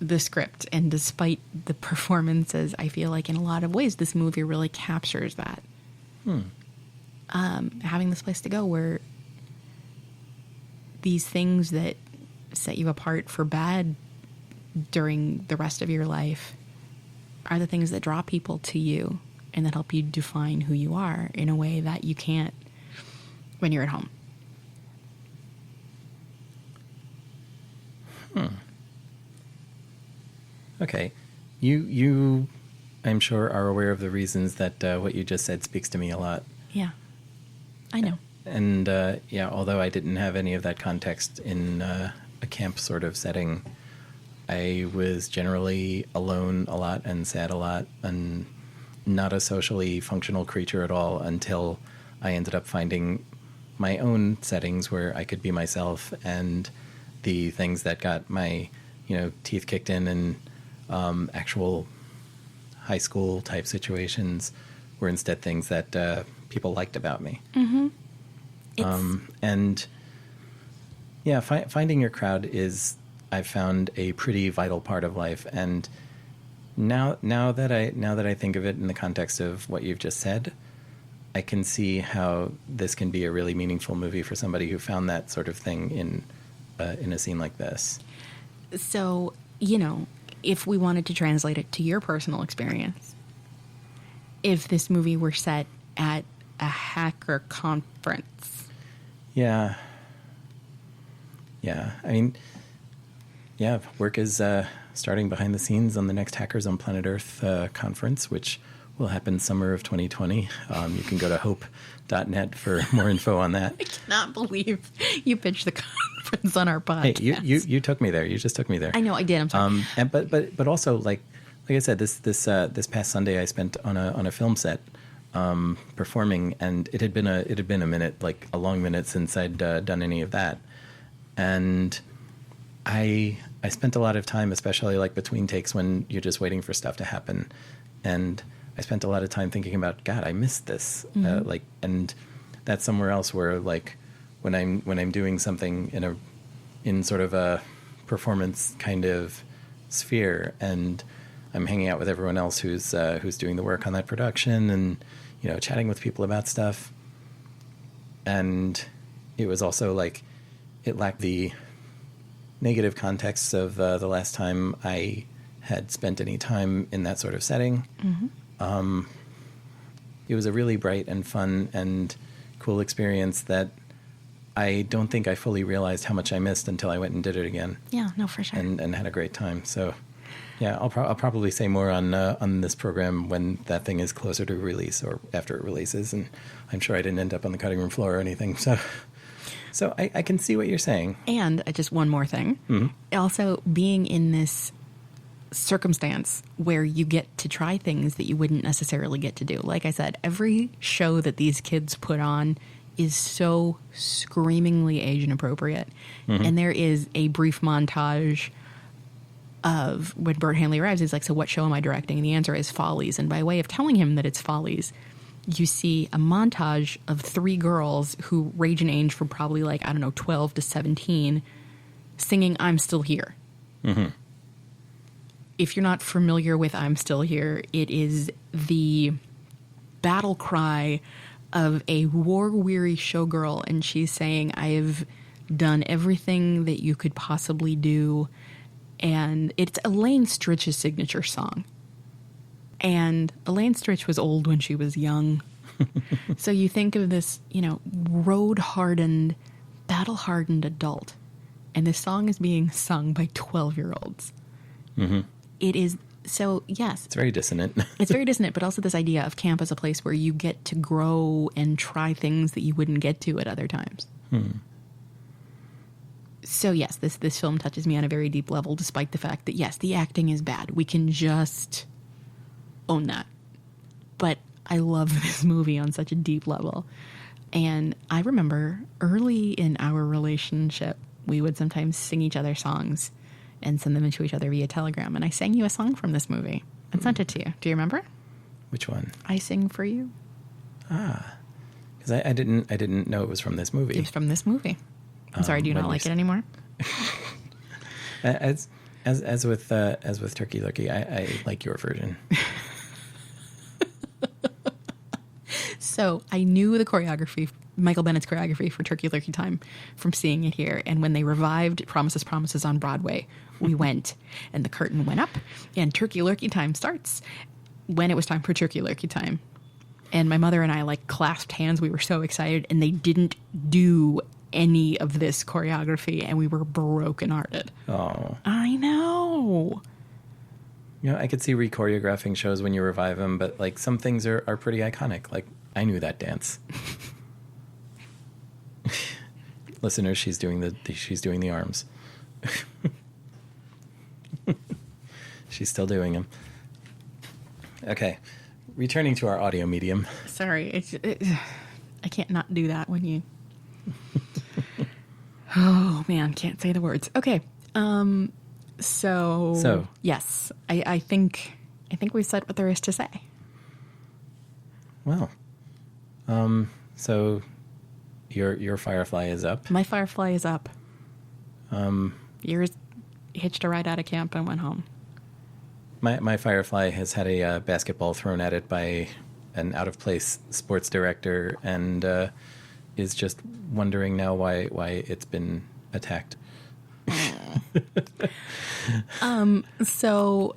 the script and despite the performances, I feel like in a lot of ways this movie really captures that. Having this place to go where these things that set you apart for bad during the rest of your life are the things that draw people to you and that help you define who you are in a way that you can't when you're at home. Okay. You, I'm sure, are aware of the reasons that what you just said speaks to me a lot. Yeah, I know. And, although I didn't have any of that context in a camp sort of setting, I was generally alone a lot and sad a lot and not a socially functional creature at all until I ended up finding my own settings where I could be myself, and the things that got my, teeth kicked in and actual high school type situations were instead things that people liked about me. Finding your crowd is, I've found, a pretty vital part of life. And now that I think of it in the context of what you've just said, I can see how this can be a really meaningful movie for somebody who found that sort of thing in a scene like this. So, if we wanted to translate it to your personal experience, if this movie were set at a hacker conference. Yeah. I mean, work is starting behind the scenes on the next Hackers on Planet Earth conference, which will happen summer of 2020. You can go to hope.net for more info on that. I cannot believe you pitched the conference on our podcast. Hey, you took me there. You just took me there. I know, I did. I'm sorry. But also, like I said, this past Sunday I spent on a film set performing, and it had been a minute, like a long minute, since I'd done any of that, and I spent a lot of time, especially like between takes when you're just waiting for stuff to happen, and I spent a lot of time thinking about, God, I missed this, and that's somewhere else where, like, when I'm doing something in sort of a performance kind of sphere, and I'm hanging out with everyone else who's doing the work on that production, and chatting with people about stuff, and it was also like it lacked the negative context of the last time I had spent any time in that sort of setting. It was a really bright and fun and cool experience that I don't think I fully realized how much I missed until I went and did it again. Yeah, no, for sure. And had a great time. So, yeah, I'll probably say more on this program when that thing is closer to release or after it releases. And I'm sure I didn't end up on the cutting room floor or anything. So I can see what you're saying. And just one more thing. Also, being in this circumstance where you get to try things that you wouldn't necessarily get to do. Like I said, every show that these kids put on is so screamingly age inappropriate. And there is a brief montage of when Bert Hanley arrives. He's like, so what show am I directing? And the answer is Follies. And by way of telling him that it's Follies, you see a montage of 3 girls who range in age from probably 12 to 17 singing I'm Still Here. If you're not familiar with I'm Still Here, it is the battle cry of a war-weary showgirl, and she's saying, I've done everything that you could possibly do, and it's Elaine Stritch's signature song. And Elaine Stritch was old when she was young. So you think of this, road-hardened, battle-hardened adult, and this song is being sung by 12-year-olds. It is, so yes. It's very dissonant. It's very dissonant, but also this idea of camp as a place where you get to grow and try things that you wouldn't get to at other times. So yes, this film touches me on a very deep level, despite the fact that, yes, the acting is bad. We can just own that. But I love this movie on such a deep level. And I remember early in our relationship, we would sometimes sing each other songs and send them to each other via telegram. And I sang you a song from this movie and sent it to you. Do you remember? Which one? I Sing for You. Because I didn't know it was from this movie. It was from this movie. I'm sorry, do you not like it anymore? As with Turkey Lurkey, I like your version. So I knew the choreography, Michael Bennett's choreography for Turkey Lurkey Time from seeing it here. And when they revived Promises, Promises on Broadway, we went and the curtain went up and Turkey Lurkey Time starts when it was time for Turkey Lurkey Time. And my mother and I like clasped hands. We were so excited and they didn't do any of this choreography and we were brokenhearted. Oh, I know. you know, I could see re-choreographing shows when you revive them, but like some things are pretty iconic. Like I knew that dance. Listeners, she's doing the arms. She's still doing them. Okay, returning to our audio medium. Sorry, I can't not do that when you. Oh man, can't say the words. Okay, so yes, I think we've said what there is to say. Well, so your Firefly is up. My Firefly is up. Yours hitched a ride out of camp and went home. My Firefly has had a basketball thrown at it by an out-of-place sports director and is just wondering now why it's been attacked. So,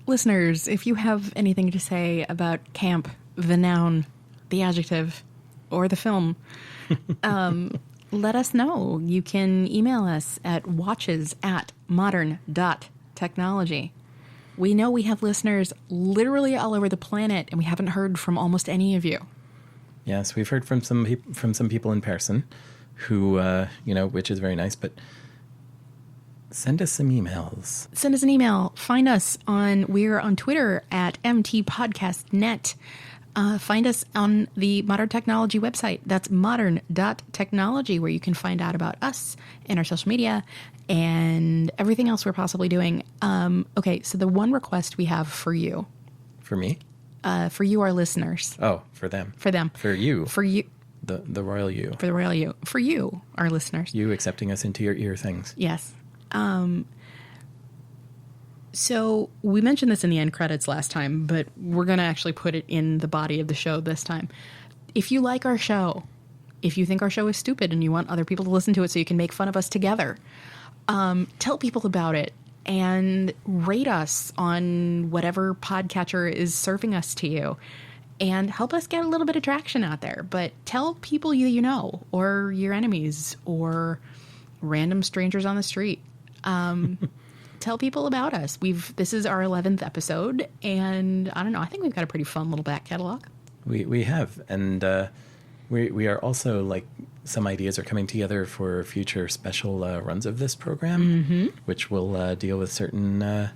listeners, if you have anything to say about camp, the noun, the adjective, or the film, let us know. You can email us at watches@modern.technology. We know we have listeners literally all over the planet, and we haven't heard from almost any of you. Yes, we've heard from some people in person who, which is very nice, but send us some emails. Send us an email. Find us we're on Twitter at MTPodcastNet. Find us on the Modern Technology website. That's modern.technology, where you can find out about us and our social media and everything else we're possibly doing. Okay, so the one request we have for you. For me? For you, our listeners. Oh, for them. For them. For you. For you. The royal you. For the royal you. For you, our listeners. You accepting us into your ear things. Yes. So we mentioned this in the end credits last time, but we're going to actually put it in the body of the show this time. If you like our show, if you think our show is stupid and you want other people to listen to it so you can make fun of us together, tell people about it and rate us on whatever podcatcher is serving us to you and help us get a little bit of traction out there. But tell people you know, or your enemies, or random strangers on the street. Tell people about us. This is our 11th episode, and I don't know, I think we've got a pretty fun little back catalog. We have, and we are also, like, some ideas are coming together for future special runs of this program, which will deal with certain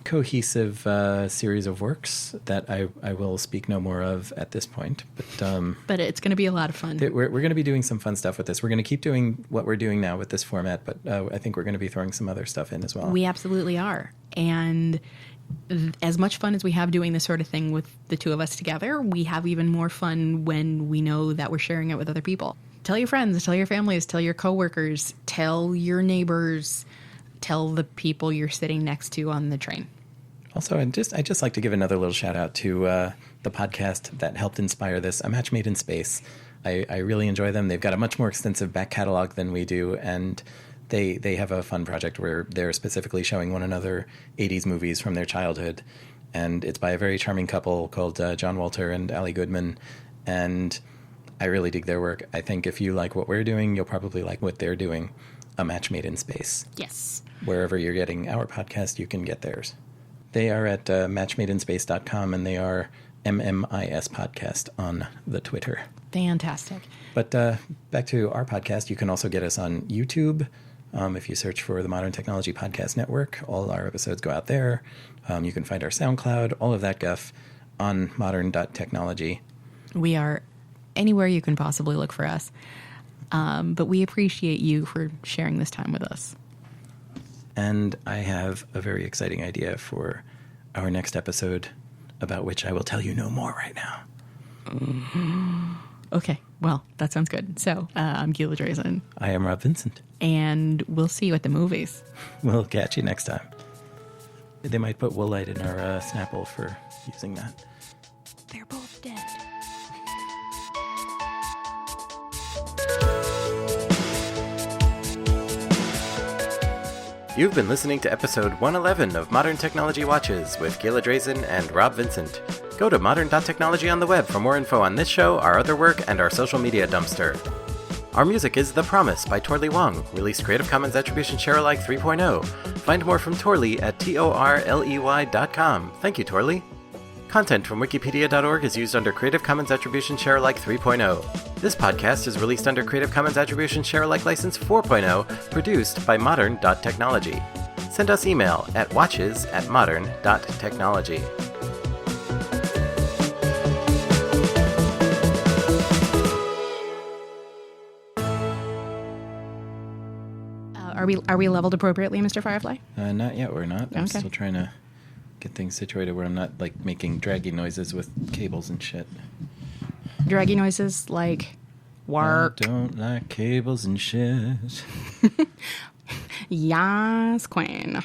cohesive series of works that I will speak no more of at this point. But it's going to be a lot of fun. We're going to be doing some fun stuff with this. We're going to keep doing what we're doing now with this format, but I think we're going to be throwing some other stuff in as well. We absolutely are. And as much fun as we have doing this sort of thing with the two of us together, we have even more fun when we know that we're sharing it with other people. Tell your friends, tell your families, tell your coworkers, tell your neighbors, tell the people you're sitting next to on the train. Also, I'd just like to give another little shout out to the podcast that helped inspire this, A Match Made in Space. I really enjoy them. They've got a much more extensive back catalog than we do, and they have a fun project where they're specifically showing one another 80s movies from their childhood. And it's by a very charming couple called John Walter and Allie Goodman. And I really dig their work. I think if you like what we're doing, you'll probably like what they're doing. A Match Made in Space. Yes. Wherever you're getting our podcast, you can get theirs. They are at matchmadeinspace.com, and they are MMIS Podcast on the Twitter. Fantastic. But back to our podcast, you can also get us on YouTube. If you search for the Modern Technology Podcast Network, all our episodes go out there. You can find our SoundCloud, all of that guff on modern.technology. We are anywhere you can possibly look for us. But we appreciate you for sharing this time with us. And I have a very exciting idea for our next episode, about which I will tell you no more right now. Okay. Well, that sounds good. So I'm Gila Drazen, I am Rob Vincent. and we'll see you at the movies. We'll catch you next time. They might put Woolite in our Snapple for using that. They're both dead. You've been listening to episode 111 of Modern Technology Watches with Gila Drazen and Rob Vincent. Go to modern.technology on the web for more info on this show, our other work, and our social media dumpster. Our music is The Promise by Torley Wong, released Creative Commons Attribution Share Alike 3.0. Find more from Torley at torley.com. Thank you, Torley. Content from wikipedia.org is used under Creative Commons Attribution Share Alike 3.0. This podcast is released under Creative Commons Attribution Share Alike License 4.0, produced by modern.technology. Send us email at watches@modern.technology. Are we leveled appropriately, Mr. Firefly? Not yet, we're not. I'm Okay. still trying to get things situated where I'm not, like, making draggy noises with cables and shit. Draggy noises like work. I don't like cables and shit. Yas, queen.